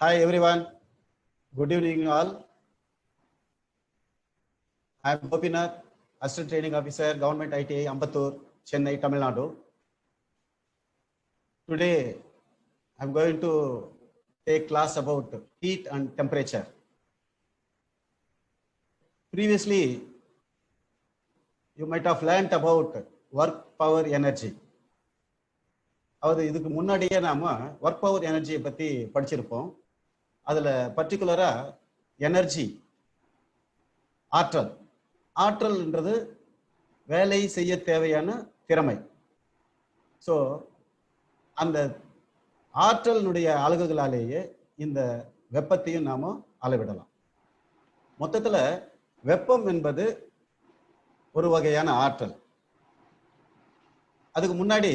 Hi everyone. Good evening all. I am Gopinath, Assistant Training Officer, Government ITI, Ambattur, Chennai, Tamil Nadu. Today I am going to take class about heat and temperature. Previously, you might have learnt about work power energy. அதாவது இதுக்கு முன்னாடியே நாம work power எனர்ஜியை பத்தி படிச்சிருப்போம். அதுல பர்டிகுலரா energy, ஆற்றல்ன்றது வேலை செய்ய தேவையான திறமை. ஸோ அந்த ஆற்றலினுடைய அலகுகளாலேயே இந்த வெப்பத்தையும் நாம அளவிடலாம். மொத்தத்துல வெப்பம் என்பது ஒரு வகையான ஆற்றல். அதுக்கு முன்னாடி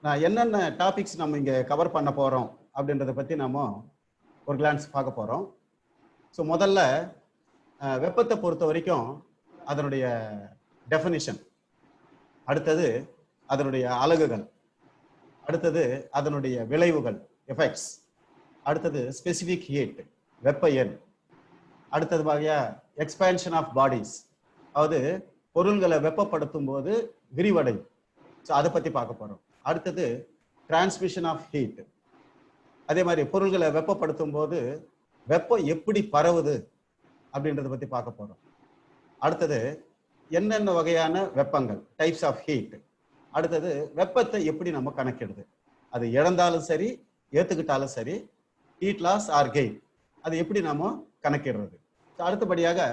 நான் என்னென்ன டாபிக்ஸ் நம்ம இங்க கவர் பண்ண போறோம் அப்படின்றத பத்தி நாம ஒரு கிளான்ஸ் பார்க்க போறோம். ஸோ முதல்ல வெப்பத்தை பொறுத்த வரைக்கும் அதனுடைய டெஃபினிஷன், அடுத்தது அதனுடைய அலகுகள், அடுத்தது அதனுடைய விளைவுகள் எஃபெக்ட்ஸ், அடுத்தது ஸ்பெசிபிக் ஹீட் வெப்ப எண், அடுத்தது வகையா எக்ஸ்பேன்ஷன் ஆஃப் பாடிஸ், அதாவது பொருள்களை வெப்பப்படுத்தும் போது விரிவடையும். ஸோ அதை பத்தி பார்க்க போறோம். அடுத்தது டிரான்ஸ்மிஷன் ஆஃப் ஹீட், அதே மாதிரி பொருள்களை வெப்பப்படுத்தும் போது வெப்பம் எப்படி பரவுது அப்படின்றத பத்தி பார்க்க போறோம். அடுத்தது என்னென்ன வகையான வெப்பங்கள், டைப்ஸ் ஆஃப் ஹீட், அடுத்தது வெப்பத்தை எப்படி நம்ம கணக்கிடுது, அது இழந்தாலும் சரி ஏத்துக்கிட்டாலும் சரி, ஹீட் லாஸ் ஆர் கெயின், அது எப்படி நாம கணக்கிடுறது. அடுத்தபடியாக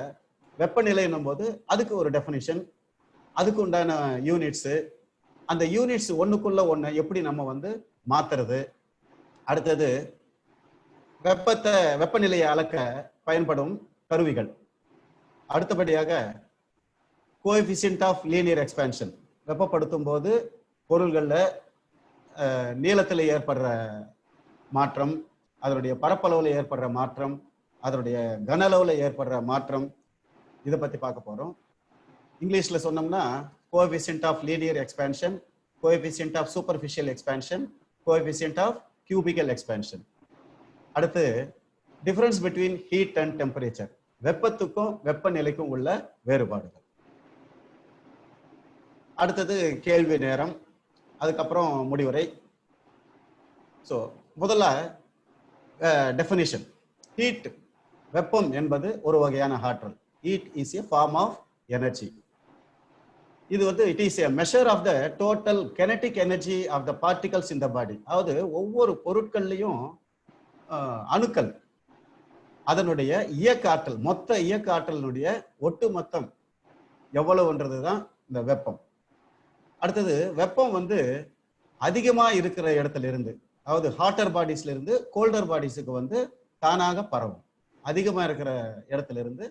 வெப்பநிலை என்னும் போது அதுக்கு ஒரு டெஃபினிஷன், அதுக்கு உண்டான யூனிட்ஸ், அந்த யூனிட்ஸ் ஒண்ணுக்குள்ள ஒண்ணு எப்படி நம்ம மாத்துறது, அடுத்தது வெப்பநிலையை அளக்க பயன்படும் கருவிகள், அடுத்தபடியாக கோஎஃபிஷியன்ட் ஆஃப் லீனியர் எக்ஸ்பேன்ஷன், வெப்பப்படுத்தும் போது பொருள்கள்ல நீளத்தில் ஏற்படுற மாற்றம், அதனுடைய பரப்பளவுல ஏற்படுற மாற்றம், அதனுடைய கன அளவுல ஏற்படுற மாற்றம், இதை பத்தி பார்க்க போறோம். இங்கிலீஷ்ல சொன்னோம்னா coefficient of linear expansion, coefficient of superficial expansion, coefficient of cubical expansion. அடுத்து difference between heat and temperature, வெப்பத்துக்கும் வெப்பநிலைக்கும் உள்ள வேறுபாடுகள். அடுத்தது கேள்வி நேரம், அதுக்கப்புறம் முடிவுரை. ஸோ முதல்ல டெஃபினிஷன். ஹீட், வெப்பம் என்பது ஒரு வகையான ஆற்றல். Heat is a form of energy. இது it is a measure of the total kinetic energy of the particles in the body. அதாவது ஒவ்வொரு பொருட்கள்லையும் அணுக்கள் அதனுடைய இயக்க ஆற்றல், மொத்த இயக்க ஆற்றலினுடைய ஒட்டு மொத்தம் எவ்வளவுன்றது தான் இந்த வெப்பம். அடுத்தது வெப்பம் அதிகமா இருக்கிற இடத்துல இருந்து, அதாவது ஹாட்டர் பாடிஸ்ல இருந்து கோல்டர் பாடிஸுக்கு தானாக பரவும். அதிகமா இருக்கிற இடத்துல இருந்து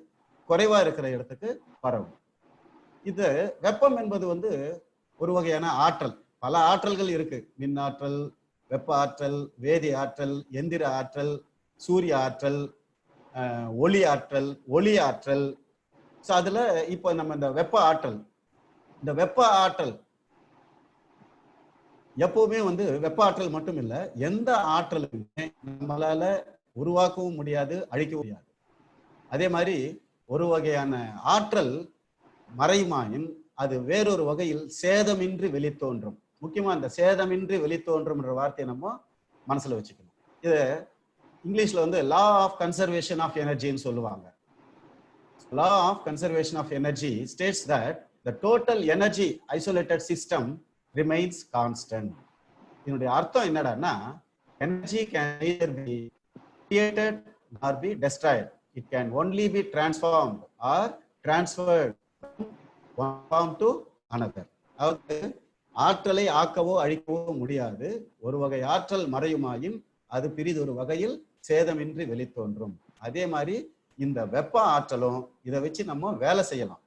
குறைவா இருக்கிற இடத்துக்கு பரவும். இது வெப்பம் என்பது ஒரு வகையான ஆற்றல். பல ஆற்றல்கள் இருக்கு. மின் ஆற்றல், வெப்ப ஆற்றல், வேதி ஆற்றல், எந்திர ஆற்றல், சூரிய ஆற்றல், ஒளி ஆற்றல், ஒளி ஆற்றல். ஸோ அதுல இப்போ நம்ம இந்த வெப்ப ஆற்றல் எப்பவுமே வெப்ப ஆற்றல் மட்டும் இல்ல, எந்த ஆற்றலுமே நம்மளால உருவாக்கவும் முடியாது, அழிக்கவும் முடியாது. அதே மாதிரி ஒரு வகையான ஆற்றல் மறைமாயின் அது வேறொரு வகையில் சேதமின்றி வெளித்தோன்றும். முக்கியமா இந்த சேதமின்றி வெளித்தோன்றும்ன்ற வார்த்தையை நம்ம மனசுல வச்சுக்கணும். இது இங்கிலீஷ்ல லா ஆஃப் கன்சர்வேஷன் ஆஃப் எனர்ஜின்னு சொல்லுவாங்க. Law of conservation of energy states that the total energy isolated system remains constant. இதனுடைய அர்த்தம் என்னடான்னா, energy can neither be created nor be destroyed. It can only be transformed or transferred from one form to another. அதாவது ஆற்றலை ஆக்கவோ அழிக்கவோ முடியாது. ஒரு வகை ஆற்றல் மறையுமாயின் அது பிரிதொரு வகையில் சேதமின்றி வெளித்தோன்றும். அதே மாதிரி இந்த வெப்ப ஆற்றலும் இதை வச்சு நம்ம வேலை செய்யலாம்.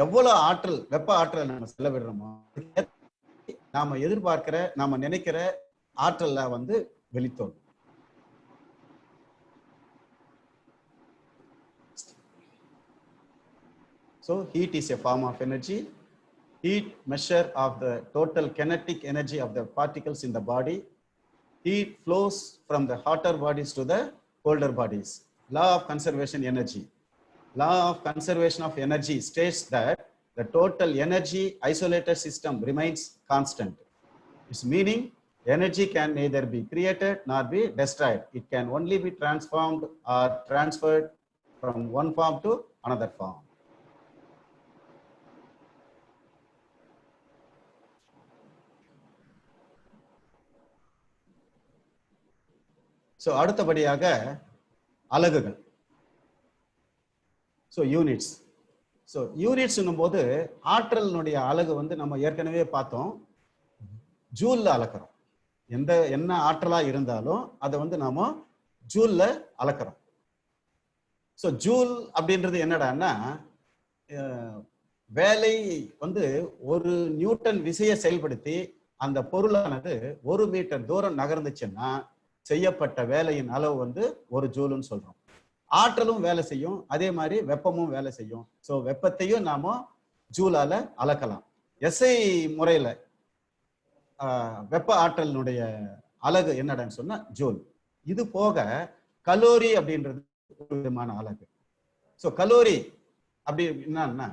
எவ்வளவு ஆற்றல், வெப்ப ஆற்றலை நம்ம செலவிடுறோமோ நாம எதிர்பார்க்கிற, நாம நினைக்கிற ஆற்றல்ல வெளித்தோன்றும். So heat is a form of energy. Heat measure of the total kinetic energy of the particles in the body. heat flows from the hotter bodies to the colder bodies. Law of conservation energy. Law of conservation of energy states that the total energy isolated system remains constant. Its meaning, energy can neither be created nor be destroyed. It can only be transformed or transferred from one form to another form. So அடுத்தபடியாக அலகுகள். So units. So யூனிட்ஸ்னும் போது ஆற்றலினுடைய அலகு வந்து நம்ம ஏற்கனவே பார்த்தோம், ஜூல்ல அளக்கிறோம். என்ன ஆற்றலா இருந்தாலும் அதை வந்து நாம ஜூல்ல அளக்கிறோம். ஸோ ஜூல் அப்படின்றது என்னடான்னா, வேலை வந்து ஒரு நியூட்டன் விசையை செயல்படுத்தி அந்த பொருளானது 1 மீட்டர் தூரம் நகர்ந்துச்சுன்னா செய்யப்பட்ட வேலையின் அளவு வந்து 1 ஜூல்னு சொல்றோம். ஆற்றலும் வேலை செய்யும், அதே மாதிரி வெப்பமும் வேலை செய்யும். ஸோ வெப்பத்தையும் நாம ஜூலால அளக்கலாம். எஸ்ஐ முறையில வெப்ப ஆற்றலினுடைய அலகு என்னடான்னு சொன்னா ஜூல். இது போக கலோரி அப்படின்றது ஒரு விதமான அலகு. ஸோ கலோரி அப்படி என்னன்னா,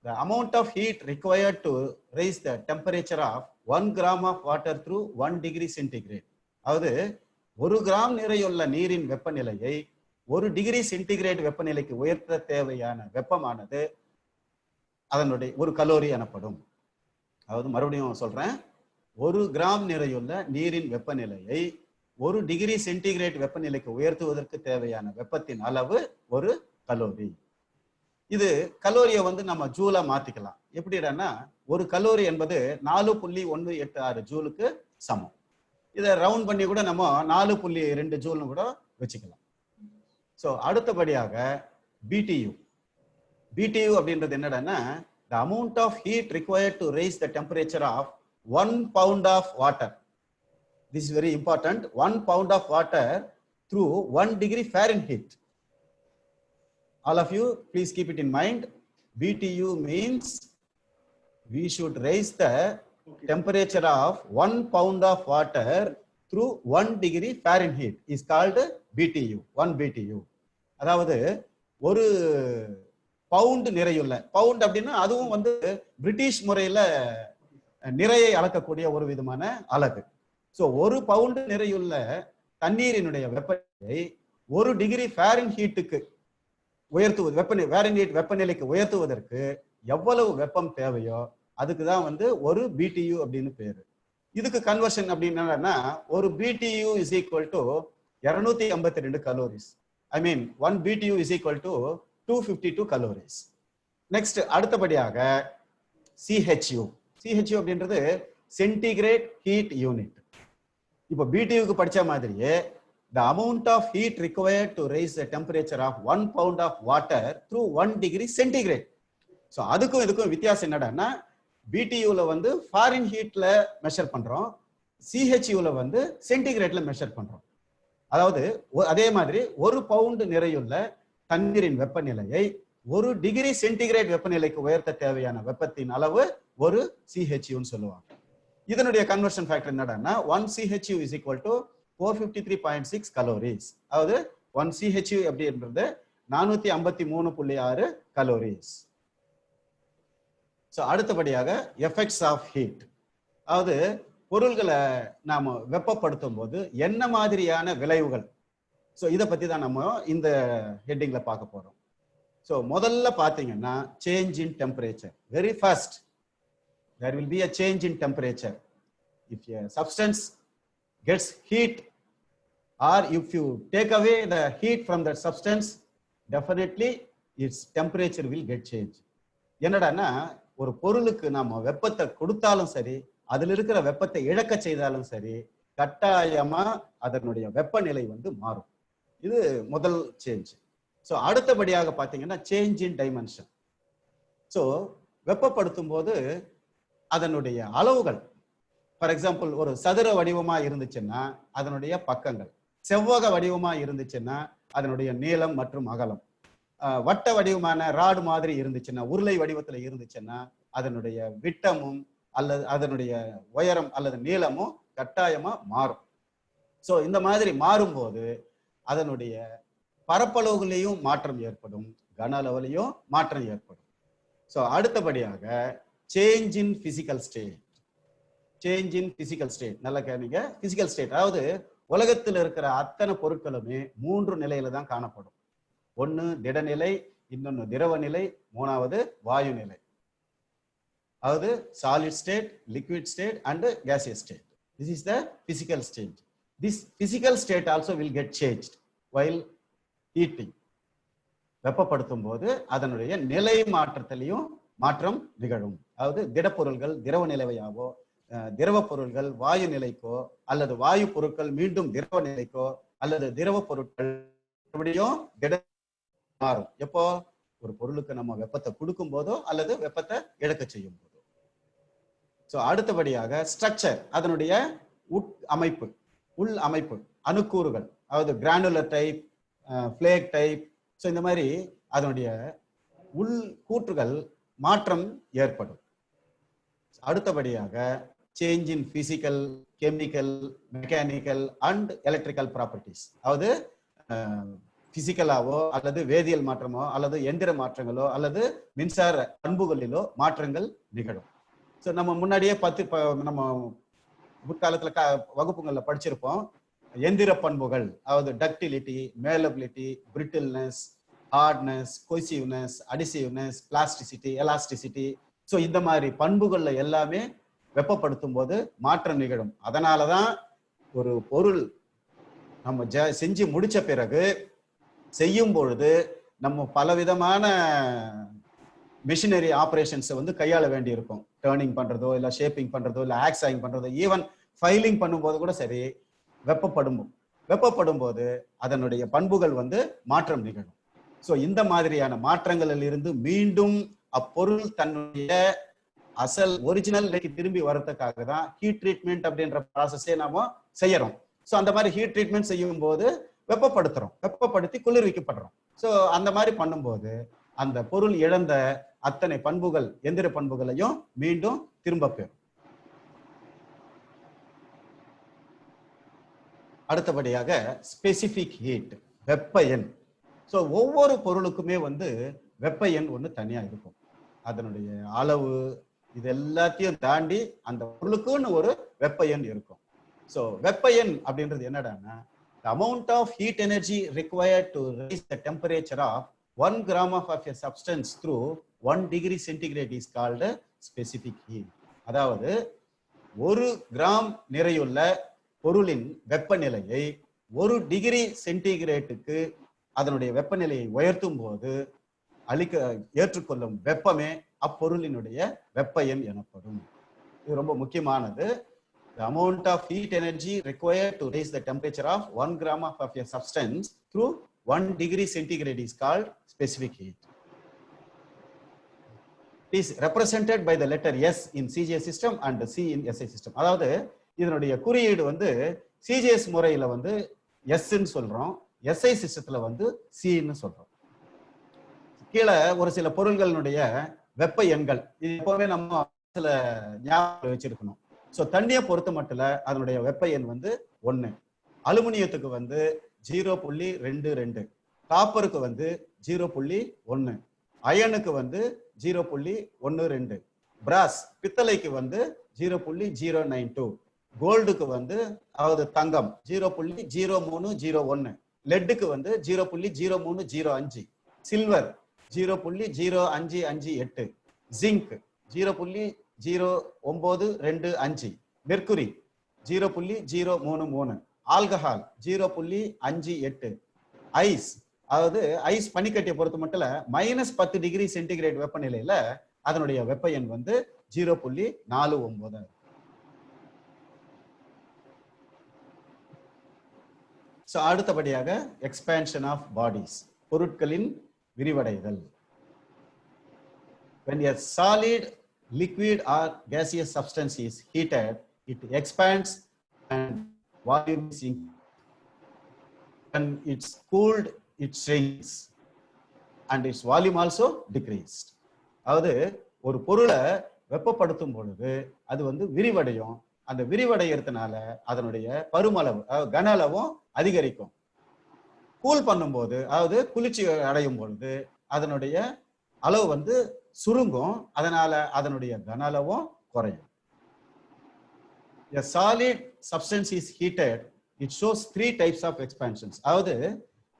the amount of heat required to raise the temperature of 1 gram of water through 1 degree centigrade. அதாவது 1 கிராம் நிறையுள்ள நீரின் வெப்பநிலையை 1 டிகிரி சென்டிகிரேட் வெப்பநிலைக்கு உயர்த்த தேவையான வெப்பமானது அதனுடைய ஒரு கலோரி எனப்படும். அதாவது மறுபடியும் சொல்றேன், 1 கிராம் நிறையுள்ள நீரின் வெப்பநிலையை 1 டிகிரி சென்டிகிரேட் வெப்பநிலைக்கு உயர்த்துவதற்கு தேவையான வெப்பத்தின் அளவு ஒரு கலோரி. இது கலோரியை வந்து நம்ம ஜூலா மாத்திக்கலாம். எப்படின்னா, ஒரு கலோரி என்பது 4.186 ஜூலுக்கு சமம். இதை ரவுண்ட் பண்ணி கூட நம்ம 4.2 ஜூல்னு கூட வச்சுக்கலாம். ஸோ அடுத்தபடியாக BTU. BTU அப்படின்றது என்னடான்னா, the amount of heat required to raise the temperature of 1 pound of water. This is very important. 1 pound of water through 1 degree Fahrenheit. All of you, please keep it in mind. BTU means we should raise the temperature of 1 pound of water through 1 degree Fahrenheit is called BTU. 1 BTU. அதாவது ஒரு bound நிறையுள்ள, bound அப்படின்னா அதுவும் வந்து British முறையில நிறையை அளக்கக்கூடிய ஒரு விதமான அலகு. ஸோ 1 பவுண்ட் நிறையுள்ள தண்ணீரினுடைய வெப்பநிலை 1 டிகிரி ஃபாரன்ஹீட்டுக்கு உயர்த்துவது, ஃபாரன்ஹீட் வெப்பநிலைக்கு உயர்த்துவதற்கு எவ்வளவு வெப்பம் தேவையோ அதுக்கு தான் வந்து ஒரு BTU அப்படின்னு பேரு. இதுக்கு கன்வர்ஷன் அப்படின்னா, ஒரு BTU is equal to 252 calories. I mean 1 BTU is equal to 252 calories. Next அடுத்தபடியாக CHU. CHU அப்படின்றது சென்டிகிரேட் ஹீட் யூனிட். இப்போ BTUக்கு படிச்ச மாதிரியே the amount of heat required to raise the temperature of 1 pound of water through 1 degree centigrade. So அதுக்கும் இதுக்கும் வித்தியாசம் என்னடான்னா, BTUல வந்து ஃபாரன்ஹீட்ல மெஷர் பண்றோம், CHUல வந்து சென்டிகிரேட்ல மெஷர் பண்றோம். அதாவது அதே மாதிரி 1 பவுண்ட் நிறையுள்ள தண்ணீரின் வெப்பநிலையை 1 டிகிரி சென்டிகிரேட் வெப்பநிலைக்கு உயர்த்த தேவையான வெப்பத்தின் அளவு ஒரு CHUன்னு சொல்லுவாங்க. இதனுடைய கன்வர்ஷன் ஃபேக்டர் என்னடான்னா, 1 CHU is equal to 453.6 calories. அதாவது 1 CHU அப்படின்றது 453.6 கலோரிஸ். ஸோ அடுத்தபடியாக எஃபெக்ட்ஸ் ஆஃப் ஹீட். அதாவது பொருள்களை நாம வெப்பப்படுத்தும் போது என்ன மாதிரியான விளைவுகள், ஸோ இதை பத்தி தான் நம்ம இந்த ஹெட்டிங்ல பார்க்க போறோம். ஸோ முதல்ல பார்த்தீங்கன்னா change in temperature. Very first there will be a change in temperature. If a substance gets heat or if you take away the heat from that substance, definitely its temperature will get changed. என்னடான்னா, ஒரு பொருளுக்கு நாம வெப்பத்தை கொடுத்தாலும் சரி, அதில் இருக்கிற வெப்பத்தை இழக்க செய்தாலும் சரி, கட்டாயமா அதனுடைய வெப்பநிலை வந்து மாறும். இது முதல் சேஞ்ச். ஸோ அடுத்தபடியாக பார்த்தீங்கன்னா சேஞ்ச் இன் டைமென்ஷன். ஸோ வெப்பப்படுத்தும் போது அதனுடைய அளவுகள், ஃபார் எக்ஸாம்பிள் ஒரு சதுர வடிவமா இருந்துச்சுன்னா அதனுடைய பக்கங்கள், செவ்வக வடிவமா இருந்துச்சுன்னா அதனுடைய நீளம் மற்றும் அகலம், வட்ட வடிவமான ராடு மாதிரி இருந்துச்சுன்னா, உருளை வடிவத்துல இருந்துச்சுன்னா அதனுடைய விட்டமும் அல்லது அதனுடைய உயரம் அல்லது நீளமும் கட்டாயமா மாறும். ஸோ இந்த மாதிரி மாறும்போது அதனுடைய பரப்பளவுகளையும் மாற்றம் ஏற்படும், கன அளவுலையும் மாற்றம் ஏற்படும். ஸோ அடுத்தபடியாக change in physical state. Change in physical state நல்லா கேளுங்க. பிசிக்கல் ஸ்டேட் அதாவது உலகத்தில் இருக்கிற அத்தனை பொருட்களுமே 3 நிலையில தான் காணப்படும். ஒன்னு திடநிலை, இன்னொன்னு திரவ நிலை, மூணாவது வாயு நிலை. அதாவது solid state, liquid state and gaseous state. This is the physical state. This physical state also will get changed while heating. வெப்பப்படுத்தும் போது அதனுடைய நிலை மாற்றத்திலையும் மாற்றம் நிகழும். அதாவது திடப்பொருள்கள் திரவ நிலையாவோ, திரவ பொருள்கள் வாயு நிலைக்கோ, அல்லது வாயு பொருட்கள் மீண்டும் திரவ நிலைக்கோ, அல்லது திரவ பொருட்கள் எப்படியும் திட மாறும். எப்போ ஒரு பொருளுக்கு நம்ம வெப்பத்தை கொடுக்கும் போதோ அல்லது வெப்பத்தை இழக்க செய்யும் போதோ. ஸோ அடுத்தபடியாக ஸ்ட்ரக்சர், அதனுடைய அமைப்பு, உள் அமைப்பு, அணுக்கூறுகள், அதாவது granular type, flake type. So இந்த மாதிரி அதனுடைய உள் கூற்றுகள் மாற்றம் ஏற்படும். அடுத்தபடியாக change in physical, chemical, mechanical and electrical properties. அதாவது பிசிக்கலாவோ அல்லது வேதியியல் மாற்றமோ அல்லது எந்திர மாற்றங்களோ அல்லது மின்சார பண்புகளிலோ மாற்றங்கள் நிகழும். ஸோ நம்ம முன்னாடியே நம்ம முற்காலத்துல வகுப்புகளில் படிச்சிருப்போம். எந்திர பண்புகள், அதாவது ductility, malleability, brittleness, hardness, cohesiveness, adhesiveness, plasticity, elasticity. So இந்த மாதிரி பண்புகள்ல எல்லாமே வெப்பப்படுத்தும் போது மாற்றம் நிகழும். அதனாலதான் ஒரு பொருள் நம்ம செஞ்சு முடிச்ச பிறகு செய்யும் பொழுது நம்ம பலவிதமான மிஷினரி ஆப்ரேஷன்ஸை வந்து கையாள வேண்டி இருக்கும். டேர்னிங் பண்றதோ, இல்ல ஷேப்பிங் பண்றதோ, இல்ல ஆக்ஸாயிங் பண்றதோ, ஈவன் ஃபைலிங் பண்ணும்போது கூட சரி, வெப்பப்படும் போது அதனுடைய பண்புகள் வந்து மாற்றம் நிகழும். ஸோ இந்த மாதிரியான மாற்றங்களில் இருந்து மீண்டும் அப்பொருள் தன்னுடைய அசல் ஒரிஜினல் நிலைக்கு திரும்பி வரதுக்காக தான் ஹீட் ட்ரீட்மெண்ட் அப்படின்ற ப்ராசஸே நாம செய்யறோம். ஸோ அந்த மாதிரி ஹீட் ட்ரீட்மெண்ட் செய்யும் போது வெப்பப்படுத்தி குளிர்விக்கப்படுறோம். ஸோ அந்த மாதிரி பண்ணும்போது அந்த பொருள் இழந்த அத்தனை பண்புகள், எந்திர பண்புகளையும் மீண்டும் திரும்ப பெறும். அடுத்தபடியாக ஸ்பெசிபிக் ஹீட், வெப்ப எண். ஸோ ஒவ்வொரு பொருளுக்குமே வந்து வெப்ப எண் ஒன்று தனியா இருக்கும். அதனுடைய அளவு இது எல்லாத்தையும் தாண்டி அந்த பொருளுக்குன்னு ஒரு வெப்ப எண் இருக்கும். ஸோ வெப்ப எண் அப்படின்றது என்னடான்னா, the amount of heat energy required to raise the temperature of 1 gram of a substance through 1 degree centigrade is called specific heat. அதாவது 1 கிராம் நிறையுள்ள பொருளின் வெப்பநிலையை 1 டிகிரி சென்டிகிரேட்டுக்கு அதனுடைய வெப்பநிலையை உயர்த்தும் போது ஏற்றுக்கொள்ளும் வெப்பமே அப்பொருளினுடைய வெப்ப எண் எனப்படும். இது ரொம்ப முக்கியமானது. The amount of heat energy required to raise the temperature of 1 gram of a substance through 1 degree centigrade is called specific heat. It is represented by the letter S in CGS system and C in SI system. அதாவது இதனுடைய குறியீடு வந்து CGS முறையில வந்து S ன்னு சொல்றோம், SI சிஸ்டத்துல வந்து C ன்னு சொல்றோம். கீழே ஒரு சில பொருள்களுடைய வெப்ப எண்கள் இது எப்பவுமே நம்ம சில ஞாபகம் வச்சிருக்கணும். ஸோ தண்ணியை பொறுத்த மட்டும் அதனுடைய வெப்ப எண் வந்து 1, அலுமினியத்துக்கு வந்து 0.22, காப்பருக்கு வந்து 0.1, அயனுக்கு வந்து 0.12, பிராஸ் பித்தளைக்கு வந்து 0.092, கோல்டுக்கு வந்து அதாவது தங்கம் 0.0301, லெட்டுக்கு வந்து 0.0305, silver 0.0558, zinc 0.0925, mercury 0.033, alcohol 0.58, ice அதாவது ஐஸ் பனிக்கட்டியை பொறுத்த மட்டும் -10 டிகிரி சென்டிகிரேட் வெப்பநிலையில அதனுடைய வெப்ப எண் வந்து 0.49. ஸோ அடுத்தபடியாக எக்ஸ்பேன்ஷன் ஆஃப் பாடிஸ், பொருட்களின் விரிவடைதல். When a solid, liquid or gaseous substance is heated, it expands and volume is increased. When it's cooled, it shrinks and its volume also decreased. அதாவது ஒரு பொருளை வெப்பப்படுத்தும் பொழுது அது வந்து விரிவடையும், அந்த விரிவடைகிறதுனால அதனுடைய பருமளவு கன அளவும் அதிகரிக்கும். கூல் பண்ணும்போது அதாவது குளிர்ச்சி அடையும் பொழுது அதனுடைய அளவு வந்து சுருங்கும், அதனால அதனுடைய கன அளவும் குறையும். A solid substance is heated, it shows 3 types of expansions. அதாவது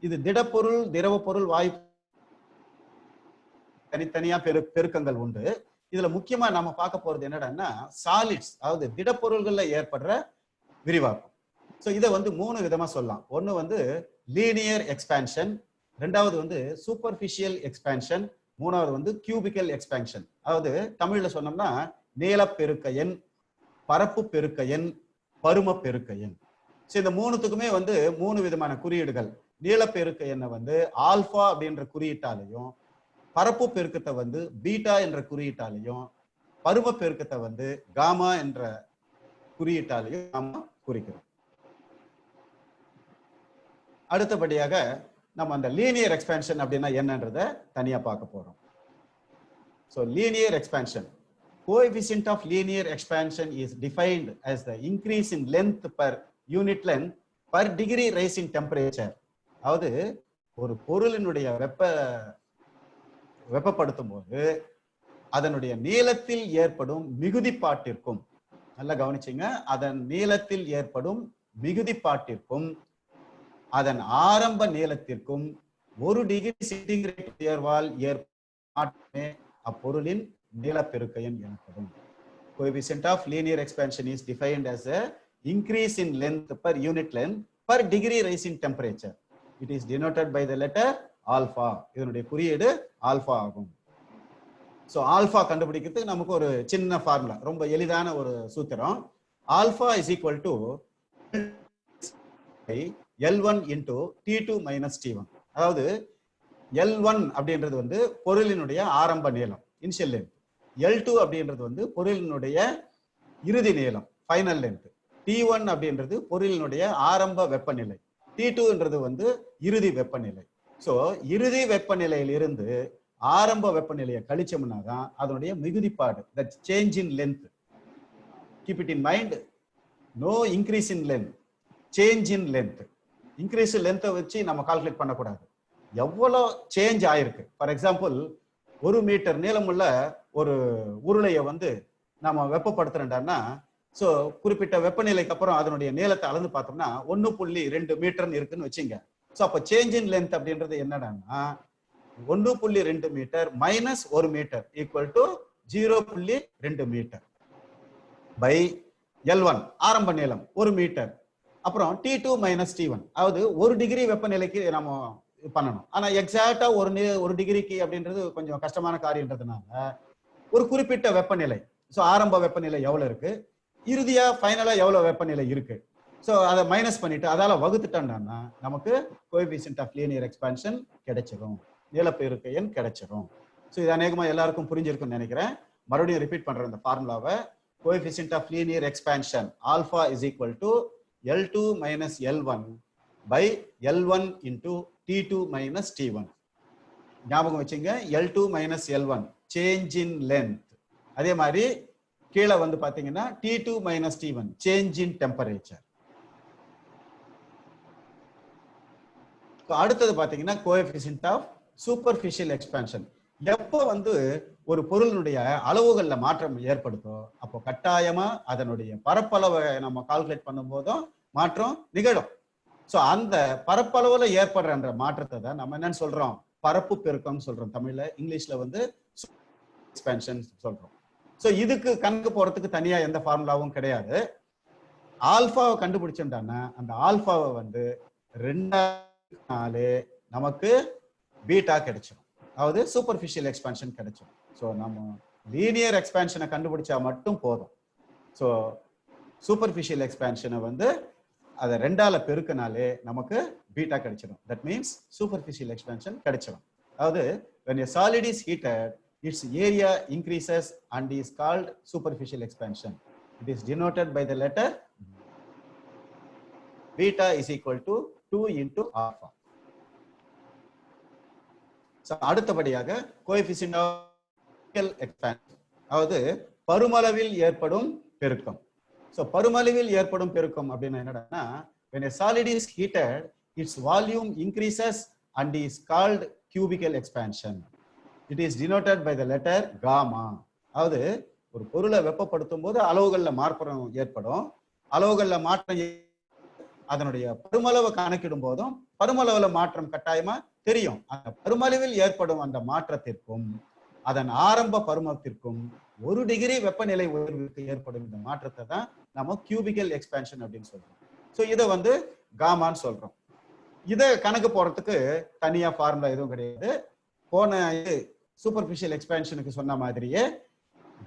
இது திடப்பொருள், திரவ பொருள், வாயு தனித்தனியா பெருக்கங்கள் உண்டு. இதுல முக்கியமா நம்ம பார்க்க போறது என்னடான்னா சாலிட்ஸ், அதாவது திடப்பொருள்கள்ல ஏற்படுற விரிவாக்கம். சோ இதை வந்து 3 விதமா சொல்லலாம். ஒன்னு வந்து லீனியர் எக்ஸ்பான்ஷன், ரெண்டாவது வந்து சூப்பர்ஃபிஷியல் எக்ஸ்பான்ஷன், மூணாவது வந்து கியூபிக்கல் எக்ஸ்பான்ஷன். அதாவது தமிழ்ல சொன்னோம்னா நீளப்பெருக்க எண், பரப்பு பெருக்க எண், பரும பெருக்க எண். சோ இந்த மூணுத்துக்குமே வந்து 3 விதமான குறியீடுகள். நீளப்பெருக்க எண்ணை வந்து ஆல்பா அப்படின்ற குறியீட்டாலையும், பரப்பு பெருக்கத்தை வந்து பீட்டா என்ற குறியீட்டாலையும், பரும பெருக்கத்தை வந்து காமா என்ற குறியீட்டாலையும் நாம குறிக்கிறோம். அடுத்தபடியாக நம்ம அந்த லீனியர் எக்ஸ்பான்ஷன் அப்படின்னா என்னன்றதை தனியா பார்க்க போறோம். So linear expansion. Coefficient of linear expansion is defined as the increase in length per unit length per degree rise in temperature. அதாவது ஒரு பொருளினுடைய வெப்பப்படுத்தும் போது அதனுடைய நீளத்தில் ஏற்படும் மிகுதிப்பாட்டிற்கும், நல்லா கவனிச்சுங்க, அதன் நீளத்தில் ஏற்படும் மிகுதிப்பாட்டிற்கும் அதன் ஆரம்ப நீளத்திற்கும் 1 டிகிரி சென்டிகிரேட் உயர்வால் ஏற்படுமே அப்பொருளின் நீளப்பெருக்க எண் எனப்படும். Coefficient of linear expansion is defined as a increase in length per unit length per degree rise in temperature. It is denoted by the letter alpha. இதனுடைய குறியீடு ஆல்பா ஆகும். சோ ஆல்பா கண்டுபிடிக்கிறதுக்கு நமக்கு ஒரு சின்ன formula, ரொம்ப எளிதான ஒரு சூத்திரம். Alpha is equal to L1 into T2 minus T1. அதாவது L1 அப்படின்றது வந்து பொருளினுடைய ஆரம்ப நீளம், இனிஷியல் லென்த். L2 அப்படின்றது வந்து பொருளினுடைய இறுதி நீளம், ஃபைனல் லென்த். T1 அப்படின்றது பொருளினுடைய ஆரம்ப வெப்பநிலை. T2ன்றது வந்து இறுதி வெப்பநிலை. சோ இறுதி வெப்பநிலையில் இருந்து ஆரம்ப வெப்பநிலையை கழிச்சோம்னா தான் அதனுடைய மிகுதிப்பாடு, the change in length. Keep it in mind, no increase in length, change in length. Increase லென்த்தை வச்சு நம்ம கால்குலேட் பண்ணக்கூடாது, எவ்வளோ சேஞ்ச் ஆயிருக்கு. ஃபார் எக்ஸாம்பிள் 1 மீட்டர் நீளமுள்ள ஒரு உருளையை வந்து நம்ம வெப்பப்படுத்துறோம்னா, ஸோ குறிப்பிட்ட வெப்பநிலைக்கு அப்புறம் அதனுடைய நீளத்தை அளந்து பார்த்தோம்னா 1.2 மீட்டர்னு இருக்குன்னு வச்சுங்க. ஸோ அப்போ சேஞ்ச் இன் லென்த் அப்படின்றது என்னன்னா 1.2 metre minus 1 metre equal to 0.2 metre by L1 ஆரம்ப நீளம் 1 மீட்டர். அப்புறம் T2 மைனஸ் T1, அதாவது 1 டிகிரி வெப்பநிலைக்கு நம்ம பண்ணணும். ஆனா எக்ஸாக்டா ஒரு டிகிரிக்கு அப்படின்றது கொஞ்சம் கஷ்டமான காரியன்றதுனால ஒரு குறிப்பிட்ட வெப்பநிலை, ஸோ ஆரம்ப வெப்பநிலை எவ்வளவு இருக்கு, இறுதியா ஃபைனலா எவ்வளவு வெப்பநிலை இருக்கு, ஸோ அதை மைனஸ் பண்ணிட்டு அதால வகுத்துட்டோம்னா நமக்கு கோஎஃபிஷியன்ட் ஆஃப் லீனியர் எக்ஸ்பான்ஷன் கிடைச்சிடும், நீளப்பெருக்க எண் கிடைச்சிடும். ஸோ இது அநேகமா எல்லாருக்கும் புரிஞ்சிருக்கும்னு நினைக்கிறேன். மறுபடியும் ரிப்பீட் பண்றேன் இந்த ஃபார்முலாவை. Coefficient of linear expansion alpha is equal to L2 minus L1 by L1 into T2 minus T1. ஞாபகம் வச்சுங்க, L2 minus L1 change in length. அதே மாதிரி கீழே வந்து பாத்தீங்கன்னா T2 minus T1 change in temperature. அடுத்தது பாத்தீங்கன்னா கோஎஃபிஷியன்ட் ஆஃப் சூப்பர்ஃபிஷியல் எக்ஸ்பான்ஷன். எப்போ வந்து ஒரு பொருளினுடைய அளவுகள்ல மாற்றம் ஏற்படுத்தோ அப்போ கட்டாயமா அதனுடைய பரப்பளவை நம்ம கால்குலேட் பண்ணும் போதும் மாற்றம் நிகழும். சோ அந்த பரப்பளவுல ஏற்படுற அந்த மாற்றத்தை தான் நம்ம என்னன்னு சொல்றோம், பரப்பு பெருக்கம் சொல்றோம் தமிழ்ல. இங்கிலீஷ்ல வந்து எக்ஸ்பான்ஷன் சொல்றோம். சோ இதுக்கு கணக்கு போறதுக்கு தனியா எந்த ஃபார்முலாவும் கிடையாது. ஆல்பாவை கண்டுபிடிச்சோம்னா அந்த ஆல்பாவை வந்து 2 நமக்கு பீட்டா கிடைச்சிடும், அதாவது சூப்பர்ஃபிஷியல் எக்ஸ்பான்ஷன் கிடைச்சிடும். ஸோ நம்ம லீனியர் எக்ஸ்பான்ஷனை கண்டுபிடிச்சா மட்டும் போதும். ஸோ சூப்பர்ஃபிஷியல் எக்ஸ்பான்ஷனை வந்து அதை 2ஆல பெருக்கினாலே நமக்கு பீட்டா கிடைச்சிடும். தட் மீன்ஸ் சூப்பர்ஃபிஷியல் எக்ஸ்பான்ஷன் கிடைச்சிடும். அதாவது when a solid is heated, its area increases and is called superficial expansion. It is denoted by the letter beta is equal to 2 into alpha. அடுத்தபடியாக coefficient of expansion, அதாவது பருமளவில் ஏற்படும் பெருக்கம். So பருமளவில் ஏற்படும் பெருக்கம் அப்படின்னு என்னன்னா, when a solid is heated, its volume increases and is called cubical expansion. It is denoted by the letter gamma. அதாவது ஒரு பொருளை வெப்பப்படுத்தும் போது அளவுகள்ல மாற்றம் ஏற்படும். அளவுகள்ல மாற்றம் அதனுடைய பருமளவை கணக்கிடும் போதும் பருமளவுல மாற்றம் கட்டாயமா தெரியும். அந்த பருமளவில் ஏற்படும் அந்த மாற்றத்திற்கும் அதன் ஆரம்ப பருமத்திற்கும் 1 டிகிரி வெப்பநிலை உயர்வுக்கு ஏற்படும் இந்த மாற்றத்தை தான் நம்ம கியூபிக்கல் எக்ஸ்பேன்ஷன் அப்படின்னு சொல்றோம். ஸோ இதை வந்து காமான்னு சொல்றோம். இதை கணக்கு போறதுக்கு தனியா ஃபார்முலா எதுவும் கிடையாது. போன சூப்பர்ஃபிஷியல் எக்ஸ்பேன்ஷனுக்கு சொன்ன மாதிரியே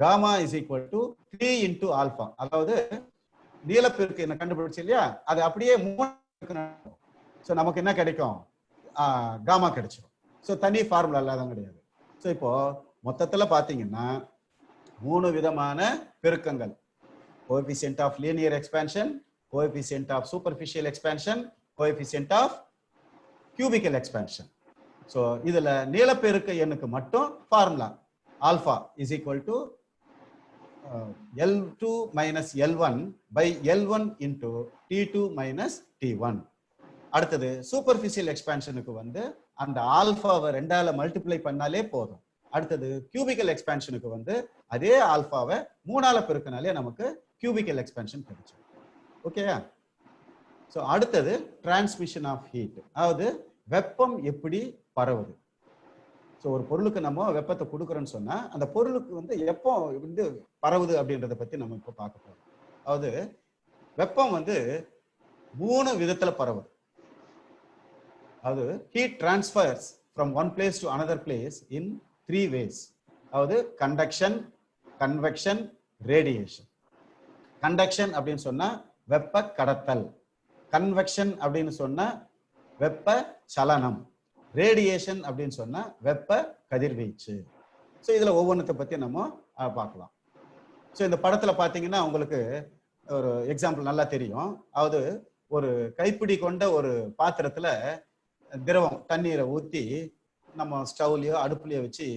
gamma is equal to 3 into alpha. அதாவது நீளப்பெருக்கு என்ன கண்டுபிடிச்சு இல்லையா, அது அப்படியே 3 ஸோ நமக்கு என்ன கிடைக்கும், காமா கிடைச்சிடும். ஸோ தனி ஃபார்முலா இல்லாதான் கிடையாது. ஸோ இப்போ மொத்தத்துல பாத்தீங்கன்னா 3 விதமான பெருக்கங்கள்: coefficient of linear expansion, coefficient of superficial expansion, coefficient of cubical expansion. So இதுல நீளப்பெருக்க எண்ணுக்கு மட்டும் formula alpha is equal to L2 minus L1 by L1 into T2 minus T1. அடுத்தது சூப்பர்ஃபிஷியல் எக்ஸ்பேன்ஷனுக்கு வந்து அந்த ஆல்பாவை 2ஆல மல்டிப்ளை பண்ணாலே போதும். அடுத்தது கியூபிக்கல் எக்ஸ்பேன்ஷனுக்கு வந்து அதே ஆல்பாவை 3ஆல பெருக்கினாலே நமக்கு கியூபிக்கல் எக்ஸ்பேன்ஷன் கிடைச்சிடும். ஓகேயா? ஸோ அடுத்தது டிரான்ஸ்மிஷன் ஆஃப் ஹீட், அதாவது வெப்பம் எப்படி பரவுது. ஸோ ஒரு பொருளுக்கு நம்ம வெப்பத்தை கொடுக்குறோன்னு சொன்னா அந்த பொருளுக்கு வந்து எப்போ வந்து பரவுது அப்படின்றத பத்தி நம்ம இப்போ பார்க்க போறோம். அதாவது வெப்பம் வந்து 3 விதத்துல பரவுது. அதாவது heat transfers from one place to another place in 3 ways. அதாவது கண்டக்ஷன், கன்வெக்ஷன், ரேடியேஷன். கண்டக்ஷன் அப்படின்னு சொன்னா வெப்ப கடத்தல், கன்வெக்ஷன் அப்படின்னு சொன்னா வெப்ப சலனம், ரேடியேஷன் அப்படின்னு சொன்னா வெப்ப கதிர்வீச்சு. ஸோ இதுல ஒவ்வொன்றத்தை பத்தி நம்ம பார்க்கலாம். ஸோ இந்த படத்துல பாத்தீங்கன்னா உங்களுக்கு ஒரு எக்ஸாம்பிள் நல்லா தெரியும். அதாவது ஒரு கைப்பிடி கொண்ட ஒரு பாத்திரத்துல திரவம் தண்ணீரை ஊற்றி நம்ம ஸ்டவ்லயோ அடுப்புலையோ வச்சு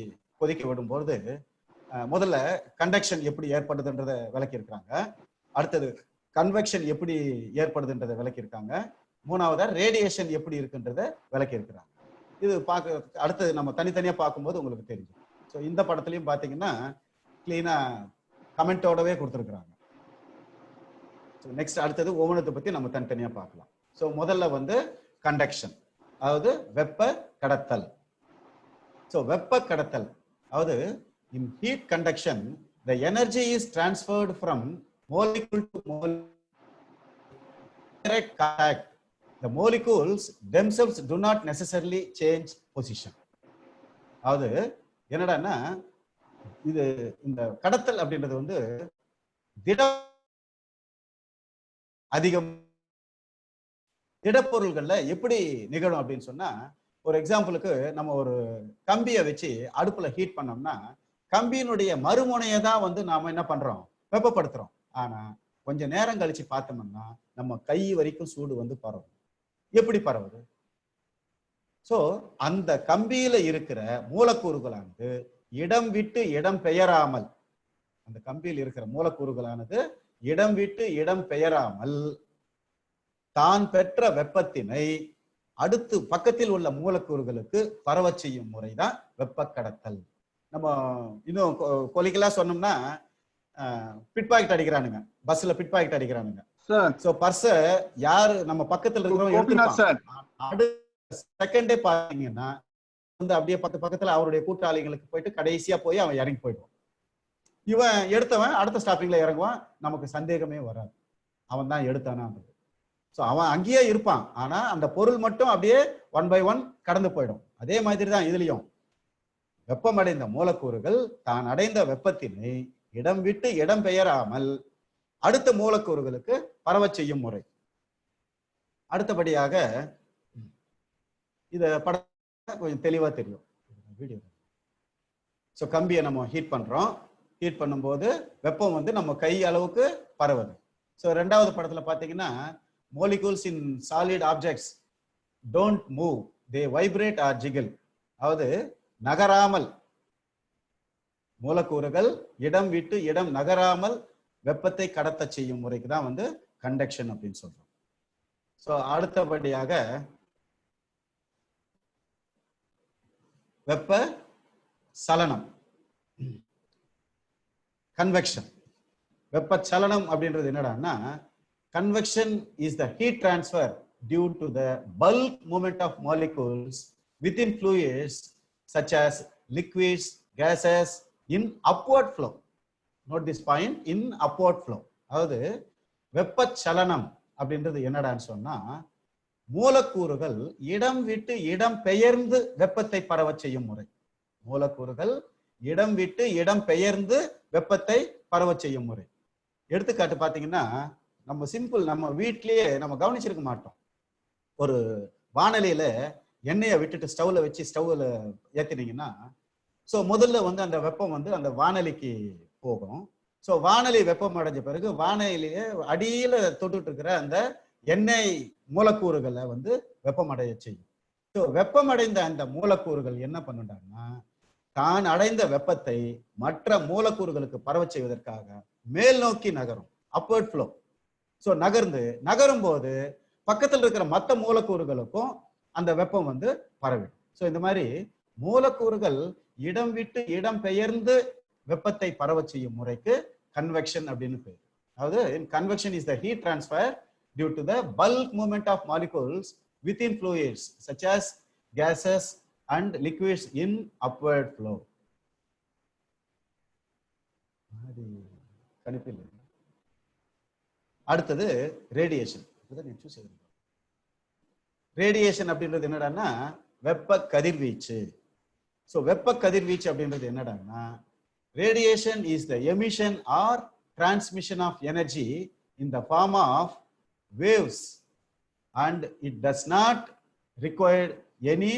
கொதிக்க விடும்போது முதல்ல கண்டக்ஷன் எப்படி ஏற்படுதுன்றத விளக்கியிருக்காங்க. அடுத்தது கன்வெக்ஷன் எப்படி ஏற்படுதுன்றதை விளக்கியிருக்காங்க. மூணாவதா ரேடியேஷன் எப்படி இருக்குன்றத விளக்கியிருக்கிறாங்க. இது பார்க்க அடுத்தது நம்ம தனித்தனியா பார்க்கும்போது உங்களுக்கு தெரியும். ஸோ இந்த படத்துலையும் பார்த்தீங்கன்னா கிளீனா கமெண்டோடவே கொடுத்துருக்குறாங்க. ஸோ நெக்ஸ்ட் அடுத்தது ஒவ்வொன்றத்தை பத்தி நம்ம தனித்தனியா பார்க்கலாம். ஸோ முதல்ல வந்து கண்டக்ஷன், அதாவது வெப்ப கடத்தல். ஸோ வெப்ப கடத்தல் அதாவது இன் heat conduction the energy is transferred from molecule to molecule. Direct contact. The molecules themselves do not necessarily change position. அதாவது என்னடான்னா இது இந்த கடத்தல் அப்படின்றது வந்து திட அதிகம் திடப்பொருள்கள்ல எப்படி நிகழும் அப்படின்னு சொன்னா, ஒரு எக்ஸாம்பிளுக்கு நம்ம ஒரு கம்பியை வச்சு அடுப்புல ஹீட் பண்ணோம்னா கம்பியினுடைய மறுமுனையை தான் வந்து நாம என்ன பண்றோம், வெப்பப்படுத்துறோம். ஆனா கொஞ்ச நேரம் கழிச்சு பார்த்தோம்னா நம்ம கை வரைக்கும் சூடு வந்து பரவும். எப்படி பரவுது? சோ அந்த கம்பியில இருக்கிற மூலக்கூறுகளானது இடம் விட்டு இடம் பெயராமல், அந்த கம்பியில் இருக்கிற மூலக்கூறுகளானது இடம் விட்டு இடம் பெயராமல் தான் பெற்ற வெப்பத்தினை அடுத்து பக்கத்தில் உள்ள மூலக்கூறுகளுக்கு பரவ செய்யும் முறைதான் வெப்ப கடத்தல். நம்ம இன்னும் கொலிக்கலா சொன்னோம்னா பிட் பாக்கெட் அடிக்கிறானுங்க, பஸ்ல பிட் பாக்கெட் அடிக்கிறானுங்க. சோ பர்ஸ யாரு நம்ம பக்கத்துல இருக்கிறவங்க அடுத்த செகண்டே பாத்தீங்கன்னா வந்து அப்படியே பக்கத்துல அவருடைய கூட்டாளிகளுக்கு போயிட்டு கடைசியா போய் அவன் இறங்கி போயிடுவான். இவன் எடுத்தவன் அடுத்த ஸ்டாப்பிங்ல இறங்குவான், நமக்கு சந்தேகமே வராது அவன் தான் எடுத்தானா. ஸோ அவன் அங்கேயே இருப்பான், ஆனா அந்த பொருள் மட்டும் அப்படியே 1 by 1 கடந்து போயிடும். அதே மாதிரி தான் இதுலயும் வெப்பமடைந்த மூலக்கூறுகள் தான் அடைந்த வெப்பத்தினை இடம் விட்டு இடம் பெயராமல் அடுத்த மூலக்கூறுகளுக்கு பரவ செய்யும் முறை. அடுத்தபடியாக இத படம் கொஞ்சம் தெளிவா தெரியும் வீடியோ. ஸோ கம்பியை நம்ம ஹீட் பண்றோம், ஹீட் பண்ணும்போது வெப்பம் வந்து நம்ம கை அளவுக்கு பரவுது. ஸோ ரெண்டாவது படத்துல பாத்தீங்கன்னா molecules in solid objects don't move, they vibrate or jiggle. அதாவது நகராமல் மூலக்கூறுகள் இடம் விட்டு இடம் நகராமல் வெப்பத்தை கடத்த செய்யும் முறைக்கு தான் வந்து கண்டக்ஷன் அப்படின்னு சொல்றோம். ஸோ அடுத்தபடியாக வெப்ப சலனம், கன்வெக்ஷன். வெப்ப சலனம் அப்படின்றது என்னடான்னா, convection is the heat transfer due to the bulk movement of molecules within fluids such as liquids, gases in upward flow. Note this point, in upward flow. அதாவது வெப்ப சலனம் அப்படின்றது என்னடான்னு சொன்னா, மூலக்கூறுகள் இடம் விட்டு இடம் பெயர்ந்து வெப்பத்தை பரவ செய்யும் முறை. மூலக்கூறுகள் இடம் விட்டு இடம் பெயர்ந்து வெப்பத்தை பரவ செய்யும் முறை. எடுத்துக்காட்டு பாத்தீங்கன்னா, நம்ம சிம்பிள், நம்ம வீட்லயே நம்ம கவனிச்சிருக்க மாட்டோம். ஒரு வானலியில எண்ணெயை விட்டுட்டு ஸ்டவ்ல வச்சு ஸ்டவ்ல ஏத்தினீங்கன்னா, ஸோ முதல்ல வந்து அந்த வெப்பம் வந்து அந்த வானலிக்கு போகும். ஸோ வானலி வெப்பம் அடைஞ்ச பிறகு வானலியே அடியில தொட்டுட்டு இருக்கிற அந்த எண்ணெய் மூலக்கூறுகளை வந்து வெப்பம் அடைய செய்யும். ஸோ வெப்பம் அடைந்த அந்த மூலக்கூறுகள் என்ன பண்ணுட்டாங்கன்னா, தான் அடைந்த வெப்பத்தை மற்ற மூலக்கூறுகளுக்கு பரவ செய்வதற்காக மேல் நோக்கி நகரும், அப்வர்ட் ஃப்ளோ. ஸோ நகரும் போது பக்கத்தில் இருக்கிற மற்ற மூலக்கூறுகளுக்கும் அந்த வெப்பம் வந்து பரவிடும். ஸோ இந்த மாதிரி மூலக்கூறுகள் இடம் விட்டு இடம் பெயர்ந்து வெப்பத்தை பரவ செய்யும் முறைக்கு கன்வெக்ஷன் அப்படின்னு பேர். அதாவது convection is the heat transfer due to the bulk movement of molecules within fluids such as gases and liquids in upward flow. அடுத்தது ரேடியேஷன். ரேடியேஷன் அப்படின்றது என்னடான்னா வெப்ப கதிர்வீச்சு. ஸோ வெப்ப கதிர்வீச்சு அப்படின்றது என்னடான்னா, radiation is the emission or transmission of energy in the form of waves and it does not require any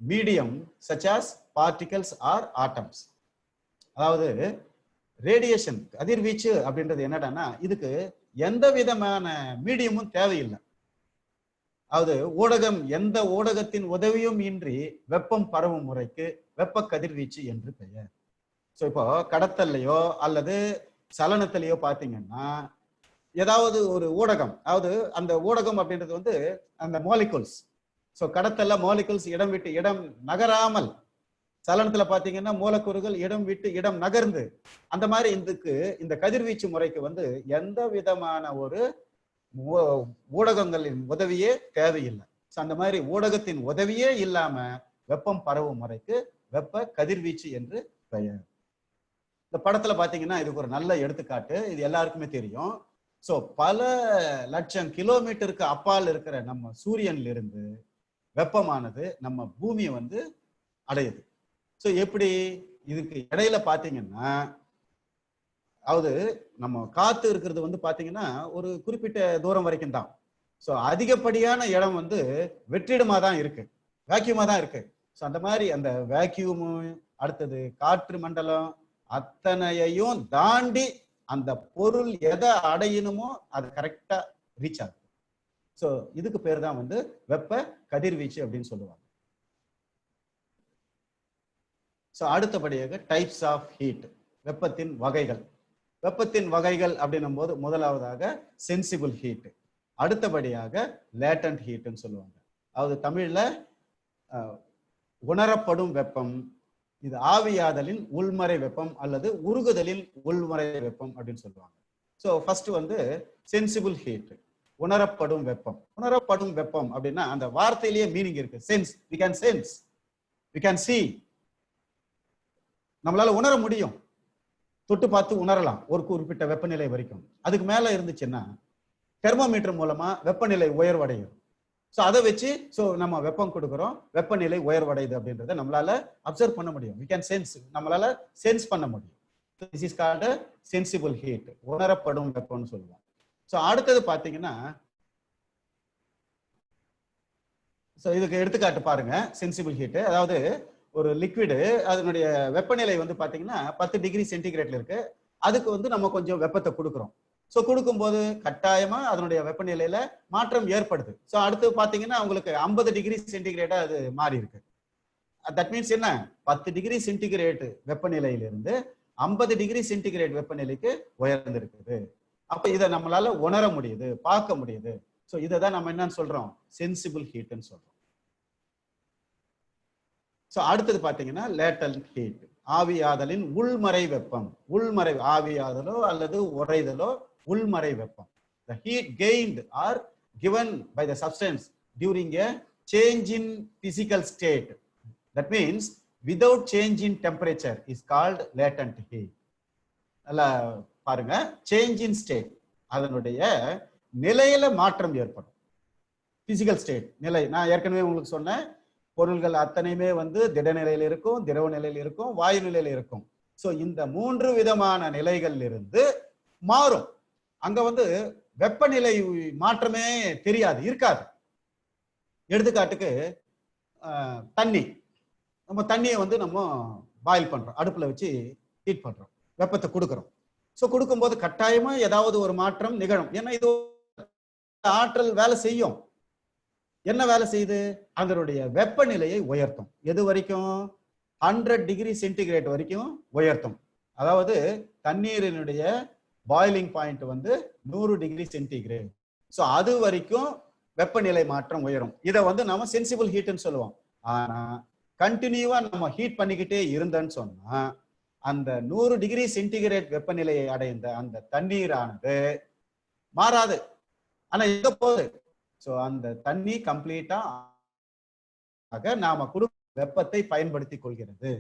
medium such as particles or atoms. அதாவது ரேடியேஷன் கதிர்வீச்சு அப்படின்றது என்னடான்னா, இதுக்கு எந்த விதமான மீடியமும் தேவையில்லை. அதாவது ஊடகம், எந்த ஊடகத்தின் உதவியும் இன்றி வெப்பம் பரவும் முறைக்கு வெப்ப கதிர்வீச்சு என்று பெயர். ஸோ இப்போ கடத்தல்லையோ அல்லது சலனத்திலேயோ பார்த்தீங்கன்னா, ஏதாவது ஒரு ஊடகம், அதாவது அந்த ஊடகம் அப்படின்றது வந்து அந்த மாலிகுல்ஸ். ஸோ கடத்தல்ல மாலிகுல்ஸ் இடம் விட்டு இடம் நகராமல், சலனத்துல பாத்தீங்கன்னா மூலக்கூறுகள் இடம் விட்டு இடம் நகர்ந்து, அந்த மாதிரி இந்த கதிர்வீச்சு முறைக்கு வந்து எந்த விதமான ஒரு ஊடகங்களின் உதவியே தேவையில்லை. ஸோ அந்த மாதிரி ஊடகத்தின் உதவியே இல்லாம வெப்பம் பரவும் முறைக்கு வெப்ப கதிர்வீச்சு என்று பெயர். இந்த படத்துல பாத்தீங்கன்னா இதுக்கு ஒரு நல்ல எடுத்துக்காட்டு, இது எல்லாருக்குமே தெரியும். ஸோ பல லட்சம் கிலோமீட்டருக்கு அப்பால் இருக்கிற நம்ம சூரியன்ல இருந்து வெப்பமானது நம்ம பூமியை வந்து அடையுது. ஸோ எப்படி, இதுக்கு இடையில பாத்தீங்கன்னா, அதாவது நம்ம காத்து இருக்கிறது வந்து பாத்தீங்கன்னா ஒரு குறிப்பிட்ட தூரம் வரைக்கும் தான். ஸோ அதிகப்படியான இடம் வந்து வெற்றிடமா தான் இருக்கு, வேக்யூமா தான் இருக்கு. ஸோ அந்த மாதிரி அந்த வேக்யூமு, அடுத்தது காற்று மண்டலம், அத்தனையையும் தாண்டி அந்த பொருள் எதை அடையணுமோ அது கரெக்டா ரீச் ஆகும். ஸோ இதுக்கு பேர் தான் வந்து வெப்ப கதிர்வீச்சு அப்படின்னு சொல்லுவாங்க. ஸோ அடுத்தபடியாக டைப்ஸ் ஆஃப் ஹீட், வெப்பத்தின் வகைகள். வெப்பத்தின் வகைகள் அப்படின்னும் போது முதலாவதாக சென்சிபிள் ஹீட், அடுத்தபடியாக லேட்டன்ட் ஹீட்னு சொல்லுவாங்க. அதாவது தமிழ்ல உணரப்படும் வெப்பம், இது ஆவியாதலின் உள்மறை வெப்பம் அல்லது உருகுதலின் உள்மறை வெப்பம் அப்படின்னு சொல்லுவாங்க. ஸோ ஃபர்ஸ்ட் வந்து சென்சிபிள் ஹீட், உணரப்படும் வெப்பம். உணரப்படும் வெப்பம் அப்படின்னா அந்த வார்த்தையிலேயே மீனிங் இருக்கு, sense. we can sense, we can see. நம்மளால உணர முடியும், தொட்டு பார்த்து உணரலாம் ஒரு குறிப்பிட்ட வெப்பநிலை வரைக்கும். அதுக்கு மேல இருந்துச்சுன்னா தெர்மோமீட்டர் மூலமா வெப்பநிலை உயர்வடையும். ஸோ அதை வச்சு நம்ம வெப்பம் கொடுக்குறோம், வெப்பநிலை உயர்வடையுது அப்படின்றத நம்மளால அப்சர்வ் பண்ண முடியும். we can sense, நம்மளால சென்ஸ் பண்ண முடியும். this is called a sensible heat, உணரப்படும் வெப்பம்னு சொல்லுவோம். ஸோ அடுத்தது பாத்தீங்கன்னா, ஸோ இதுக்கு எடுத்துக்காட்டு பாருங்க. சென்சிபிள் ஹீட், அதாவது ஒரு லிக்விடு, அதனுடைய வெப்பநிலை வந்து பாத்தீங்கன்னா 10 டிகிரி சென்டிகிரேட்ல இருக்கு. அதுக்கு வந்து நம்ம கொஞ்சம் வெப்பத்தை கொடுக்குறோம். ஸோ கொடுக்கும்போது கட்டாயமா அதனுடைய வெப்பநிலையில மாற்றம் ஏற்படுது. ஸோ அடுத்து பாத்தீங்கன்னா உங்களுக்கு 50 டிகிரி சென்டிகிரேட்டா அது மாறி இருக்கு. தட் மீன்ஸ் என்ன, 10 டிகிரி சென்டிகிரேட் வெப்பநிலையிலிருந்து 50 டிகிரி சென்டிகிரேட் வெப்பநிலைக்கு உயர்ந்திருக்குது. அப்ப இதை நம்மளால உணர முடியுது, பார்க்க முடியுது. ஸோ இதை தான் நம்ம என்னன்னு சொல்றோம், சென்சிபிள் ஹீட்னு சொல்றோம். ஸோ அடுத்தது பார்த்தீங்கன்னா லேட்டன்ட் ஹீட், ஆவியாதலின் உள்மறை வெப்பம். உள்மறை ஆவியாதலோ அல்லது உறைதலோ உள்மறை வெப்பம். The heat gained or given by the substance during a change in physical state, that means without change in temperature, is called latent heat. நல்லா பாருங்க, சேஞ்ச் இன் ஸ்டேட், அதனுடைய நிலையில மாற்றம் ஏற்படும். பிசிக்கல் ஸ்டேட் நிலை, நான் ஏற்கனவே உங்களுக்கு சொன்னேன், பொருள்கள் அத்தனையுமே வந்து திட நிலையில் இருக்கும், திரவ நிலையில் இருக்கும், வாயு நிலையில் இருக்கும். ஸோ இந்த 3 விதமான நிலைகள் இருந்து மாறும். அங்க வந்து வெப்பநிலை மாற்றமே தெரியாது, இருக்காது. எடுத்துக்காட்டுக்கு தண்ணி, நம்ம தண்ணியை வந்து நம்ம பாயில் பண்றோம், அடுப்புல வச்சு ஹீட் பண்றோம், வெப்பத்தை கொடுக்குறோம். ஸோ கொடுக்கும்போது கட்டாயமா ஏதாவது ஒரு மாற்றம் நிகழும். ஏன்னா இது ஆற்றல் வேலை செய்யும். என்ன வேலை செய்யுது, அதனுடைய வெப்பநிலையை உயர்த்தும். எது வரைக்கும், 100 டிகிரி சென்டிகிரேட் வரைக்கும் உயர்த்தும். அதாவது தண்ணீரினுடைய பாயிலிங் பாயிண்ட் வந்து 100 டிகிரி சென்டிகிரேட். ஸோ அது வரைக்கும் வெப்பநிலை மாற்றம் உயரும். இதை வந்து நம்ம சென்சிபிள் ஹீட்னு சொல்லுவோம். ஆனா கண்டினியூவா நம்ம ஹீட் பண்ணிக்கிட்டே இருந்தோன்னு சொன்னா அந்த 100 டிகிரி சென்டிகிரேட் வெப்பநிலையை அடைந்த அந்த தண்ணீரானது மாறாது. ஆனா எங்க போகுது, ஸோ அந்த தண்ணி கம்ப்ளீட்டா நாம வெப்பத்தை பயன்படுத்தி கொள்கிறது.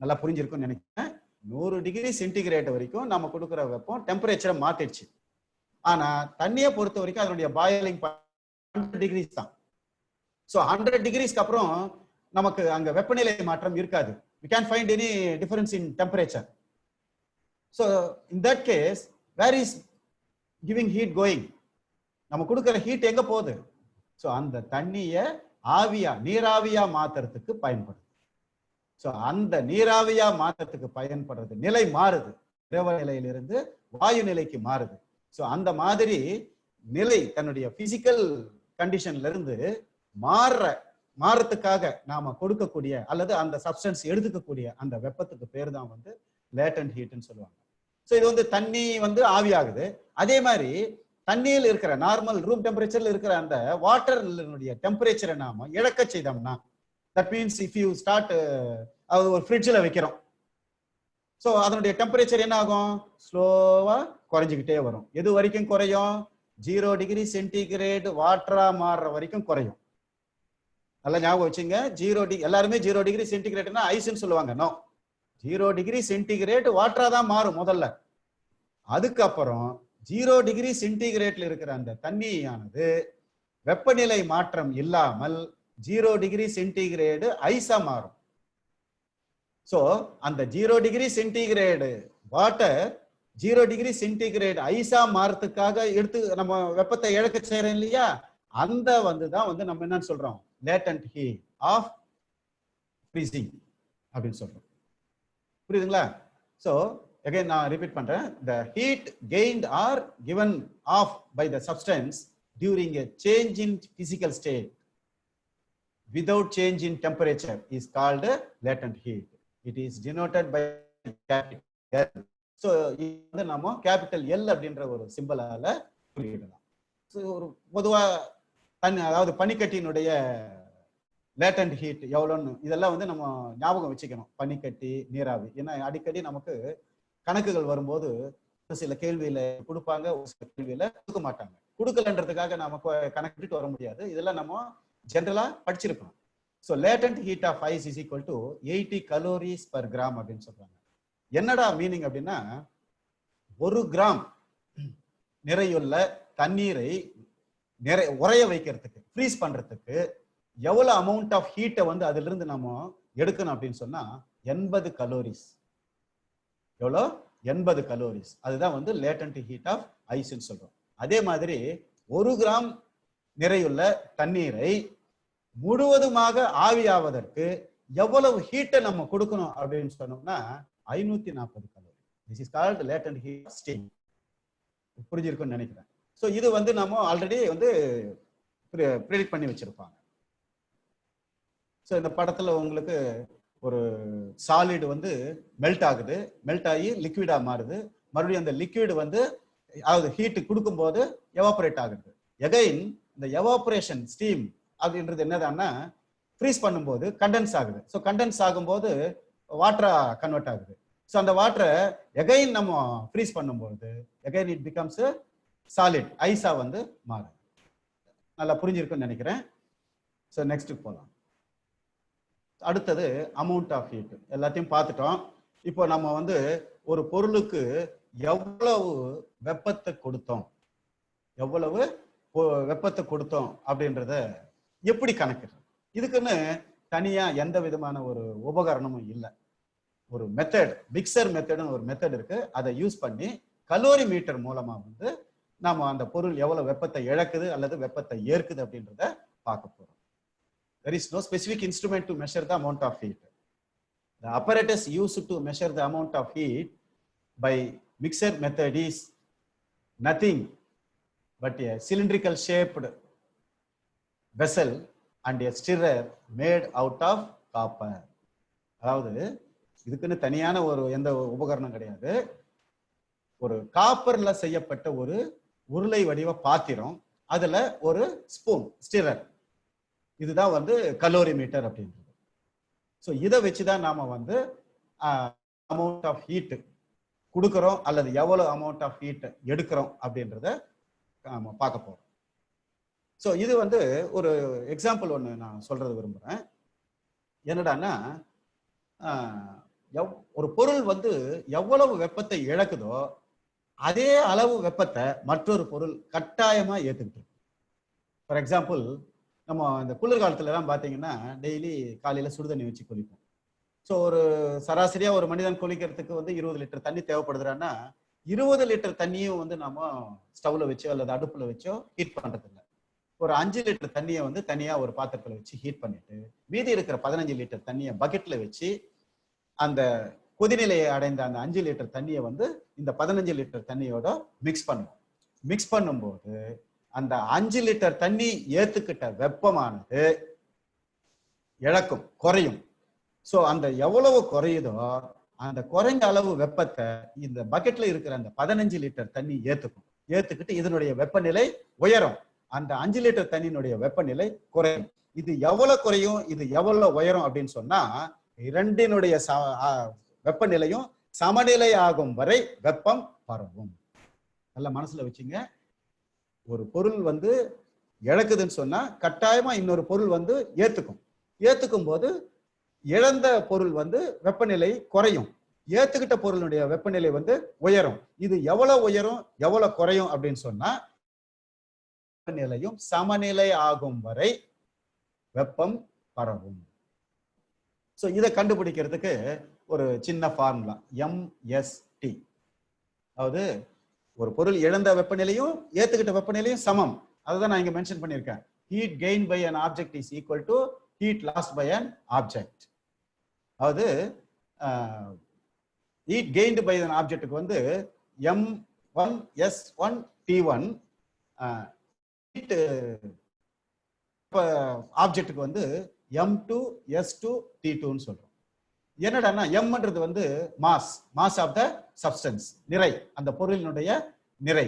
நல்லா புரிஞ்சிருக்கும்னு நினைக்கிறேன். 100 டிகிரி சென்டிகிரேட் வரைக்கும் நம்ம கொடுக்குற வெப்பம் டெம்பரேச்சரை மாத்திடுச்சு. ஆனா தண்ணியை பொறுத்த வரைக்கும் அதனுடைய பாயிலிங் 100 டிகிரிஸ் தான். ஸோ 100 டிகிரிஸ்க்கு அப்புறம் நமக்கு அங்க வெப்பநிலை மாற்றம் இருக்காது. We can't find any difference in temperature. So in that case, where is giving heat going? நம்ம கொடுக்கிற ஹீட் எங்க போகுது? ஸோ அந்த தண்ணியை ஆவியா, நீராவியா மாத்துறதுக்கு பயன்படுது. ஸோ அந்த நீராவியா மாற்றத்துக்கு பயன்படுறது நிலை மாறுது, திரவ நிலையிலிருந்து வாயு நிலைக்கு மாறுது. ஸோ அந்த மாதிரி நிலை தன்னுடைய பிசிக்கல் கண்டிஷன்ல இருந்து மாறத்துக்காக நாம கொடுக்கக்கூடிய அல்லது அந்த சப்ஸ்டன்ஸ் எடுத்துக்கக்கூடிய அந்த வெப்பத்துக்கு பேர் தான் வந்து லேட்டன்ட் ஹீட்னு சொல்லுவாங்க. ஸோ இது வந்து தண்ணி வந்து ஆவியாகுது. அதே மாதிரி தண்ணியில் இருக்கிற நார்மல் ரூம் டெம்பரேச்சர்ல இருக்கிற அந்த வாட்டர்னுடைய டெம்பரேச்சரை நாம இழக்க செய்தோம்னா, that means if you start ஒரு ஃப்ரிட்ஜில் வைக்கிறோம், ஸோ அதனுடைய டெம்பரேச்சர் என்ன ஆகும், ஸ்லோவா குறைஞ்சிக்கிட்டே வரும். எது வரைக்கும் குறையும், 0 டிகிரி சென்டிகிரேட் வாட்டரா மாறுற வரைக்கும் குறையும். நல்லா ஞாபகம் வச்சுங்க. 0 டிகிரி, எல்லாருமே 0 டிகிரி சென்டிகிரேட்னா ஐஸ்ன்னு சொல்லுவாங்க. நோ, 0 டிகிரி சென்டிகிரேட் வாட்டரா தான் மாறும் முதல்ல. அதுக்கப்புறம் 0 டிகிரி சென்டிகிரேட்ல இருக்கிற அந்த தண்ணியானது வெப்பநிலை மாற்றம் இல்லாமல் 0 டிகிரி சென்டிகிரேடு ஐஸா மாறும். சோ அந்த 0 degree centigrade water 0 degree centigrade ஐஸா மாறதுக்காக எடுத்து நம்ம வெப்பத்தை இழக்க செய்யறோம் இல்லையா, அந்த வந்துதான் வந்து நம்ம என்னன்னு சொல்றோம், லேட்டன்ட் ஹீட் ஆஃப் ஃப்ரீசிங் அப்படின்னு சொல்றோம். புரியுதுங்களா? சோ again நான் ரிப்பீட் பண்றேன். The heat gained or given off by the substance during a change in physical state without change in temperature is called latent heat. It is denoted by capital L. So இது நாம capital L அப்படின்ற ஒரு சிம்பலால குறியிடலாம். So ஒரு பொதுவா அதாவது பனிக்கட்டியினுடைய latent heat எவ்வளோன்னு இதெல்லாம் வந்து நம்ம ஞாபகம் வச்சுக்கணும். பனிக்கட்டி, நீராவி, ஏன்னா அடிக்கடி நமக்கு கணக்குகள் வரும்போது சில கேள்வியில கொடுப்பாங்க, ஒரு சில கேள்வியில கொடுக்க மாட்டாங்க. கொடுக்கலன்றதுக்காக நாம கணக்கிட்டு வர முடியாது. இதெல்லாம் நம்ம ஜென்ரலா படிச்சிருக்கணும். So latent heat of ice is equal to 80 calories per gram அப்படின்னு சொல்றாங்க. என்னடா மீனிங் அப்படின்னா, 1 கிராம் நிறையுள்ள தண்ணீரை உறைய வைக்கிறதுக்கு, ஃப்ரீஸ் பண்றதுக்கு எவ்வளவு அமௌண்ட் ஆஃப் ஹீட்டை வந்து அதுல இருந்து நம்ம எடுக்கணும் அப்படின்னு சொன்னா 80 கலோரிஸ். எவ்வளோ? 80 கலோரிஸ். அதுதான் வந்து லேட்டன்ட் ஹீட் ஆஃப் ஐஸ்ன்னு சொல்றோம். அதே மாதிரி 1 கிராம் நிறையுள்ள தண்ணீரை முழுவதுமாக ஆவியாவதற்கு எவ்வளவு ஹீட்டை நம்ம கொடுக்கணும் அப்படின்னு சொன்னோம்னா 540 calorie. This is called latent heat of steam. புரிஞ்சிருக்கும்னு நினைக்கிறேன். ஸோ இது வந்து நம்ம ஆல்ரெடி வந்து ப்ரிடிக்ட் பண்ணி வச்சிருப்பாங்க. ஸோ இந்த படத்துல உங்களுக்கு ஒரு சாலிட் வந்து மெல்ட் ஆகுது, மெல்ட் ஆகி லிக்விடா மாறுது, மறுபடியும் அந்த லிக்விட் வந்து அதாவது ஹீட் கொடுக்கும்போது எவாபரேட் ஆகுது. எகைன் இந்த எவாபரேஷன் ஸ்டீம் அப்படின்றது என்னதான்னா ஃப்ரீஸ் பண்ணும்போது கண்டென்ஸ் ஆகுது. ஸோ கண்டென்ஸ் ஆகும்போது வாட்டரா கன்வெர்ட் ஆகுது. ஸோ அந்த வாட்டரை எகைன் நம்ம ஃப்ரீஸ் பண்ணும்போது எகைன் இட் பிகம்ஸ் சாலிட், ஐஸா வந்து மாறுது. நல்லா புரிஞ்சிருக்குன்னு நினைக்கிறேன். ஸோ நெக்ஸ்ட் போகலாம். அடுத்தது அமௌண்ட் ஆஃப் ஹீட். எல்லாத்தையும் பார்த்துட்டோம். இப்போ நம்ம வந்து ஒரு பொருளுக்கு எவ்வளவு வெப்பத்தை கொடுத்தோம், எவ்வளவு வெப்பத்தை கொடுத்தோம் அப்படின்றத எப்படி கணக்கிடுறது? இதுக்குன்னு தனியா எந்த விதமான ஒரு உபகரணமும் இல்லை. ஒரு மெத்தட், மிக்சர் மெத்தட்னு ஒரு மெத்தட் இருக்கு. அதை யூஸ் பண்ணி கலோரி மீட்டர் மூலமா வந்து நாம அந்த பொருள் எவ்வளவு வெப்பத்தை இழக்குது அல்லது வெப்பத்தை ஏற்குது அப்படின்றத பார்க்க போறோம். There is no specific instrument to measure the amount of heat. The apparatus used to measure the amount of heat by mixer method is nothing but a cylindrical shaped vessel and a stirrer made out of copper. அதாவது இதுக்குன்னு தனியான ஒரு எந்த உபகரணம் கிடையாது. ஒரு காப்பர்ல செய்யப்பட்ட ஒரு உருளை வடிவ பாத்திரம், அதுல ஒரு ஸ்பூன், ஸ்டிரர், இதுதான் வந்து கலோரி மீட்டர் அப்படின்றது. ஸோ இதை வச்சுதான் நாம வந்து அமௌண்ட் ஆஃப் ஹீட் கொடுக்குறோம் அல்லது எவ்வளவு அமௌண்ட் ஆஃப் ஹீட் எடுக்கிறோம் அப்படின்றத நாம பார்க்க போறோம். ஸோ இது வந்து ஒரு எக்ஸாம்பிள் ஒன்று நான் சொல்றது விரும்புறேன். என்னடான்னா ஒரு பொருள் வந்து எவ்வளவு வெப்பத்தை இழக்குதோ அதே அளவு வெப்பத்தை மற்றொரு பொருள் கட்டாயமா ஏத்துக்கிட்டு. ஃபார் எக்ஸாம்பிள், நம்ம இந்த குளிர்காலத்துல எல்லாம் பாத்தீங்கன்னா டெய்லி காலையில சுடுதண்ணி வச்சு குளிப்போம். ஸோ ஒரு சராசரியா ஒரு மனிதன் குளிக்கிறதுக்கு வந்து 20 லிட்டர் தண்ணி தேவைப்படுதுன்னா 20 லிட்டர் தண்ணியும் வந்து நம்ம ஸ்டவ்ல வச்சோ அல்லது அடுப்புல வச்சோ ஹீட் பண்றது இல்லை. ஒரு 5 லிட்டர் தண்ணியை வந்து தனியா ஒரு பாத்திரத்துல வச்சு ஹீட் பண்ணிட்டு மீதி இருக்கிற 15 லிட்டர் தண்ணியை பக்கெட்ல வச்சு அந்த கொதிநிலையை அடைந்த அந்த 5 லிட்டர் தண்ணியை வந்து இந்த 15 லிட்டர் தண்ணியோட மிக்ஸ் பண்ணுவோம். மிக்ஸ் பண்ணும்போது அந்த 5 லிட்டர் தண்ணி ஏத்துக்கிட்ட வெப்பமானது இழக்கும், குறையும். ஸோ அந்த எவ்வளவு குறையுதோ அந்த குறைஞ்ச அளவு வெப்பத்தை இந்த பக்கெட்ல இருக்கிற அந்த 15 லிட்டர் தண்ணி ஏத்துக்கிட்டு இதனுடைய வெப்பநிலை உயரும். அந்த 5 லிட்டர் தண்ணியினுடைய வெப்பநிலை குறையும். இது எவ்வளவு குறையும், இது எவ்வளவு உயரும் அப்படின்னு சொன்னா இரண்டினுடைய வெப்பநிலையும் சமநிலை ஆகும் வரை வெப்பம் பரவும். நல்ல மனசுல வச்சுங்க. ஒரு பொருள் வந்து இழக்குதுன்னு சொன்னா கட்டாயமா இன்னொரு பொருள் வந்து ஏத்துக்கும் போது இழந்த பொருள் வந்து வெப்பநிலை குறையும், ஏத்துக்கிட்ட பொருளுடைய வெப்பநிலை வந்து உயரும். இது எவ்வளவு உயரும் எவ்வளவு குறையும் அப்படின்னு சொன்னா வெப்பநிலையும் சமநிலை ஆகும் வரை வெப்பம் பரவும். ஸோ இதை கண்டுபிடிக்கிறதுக்கு ஒரு சின்ன ஃபார்முலா MST. அதாவது ஒரு பொருள் இழந்த வெப்பநிலையும் ஏத்துக்கிட்ட வெப்பநிலையும் சமம். அதுதான் நான் இங்க மென்ஷன் பண்ணியிருக்கேன். Heat gain by an object is equal to heat lost by an object. அதாவது ஹீட் கெயின்டு பை an ஆப்ஜெக்டுக்கு வந்து M1S1T1, ஹீட் ஆப்ஜெக்டுக்கு வந்து M2S2T2ன்னு சொல்றோம். என்னடான்னா எம்ன்றது வந்து மாஸ் ஆஃப் த சப்ஸ்டன்ஸ், நிறை, அந்த பொருளினுடைய நிறை.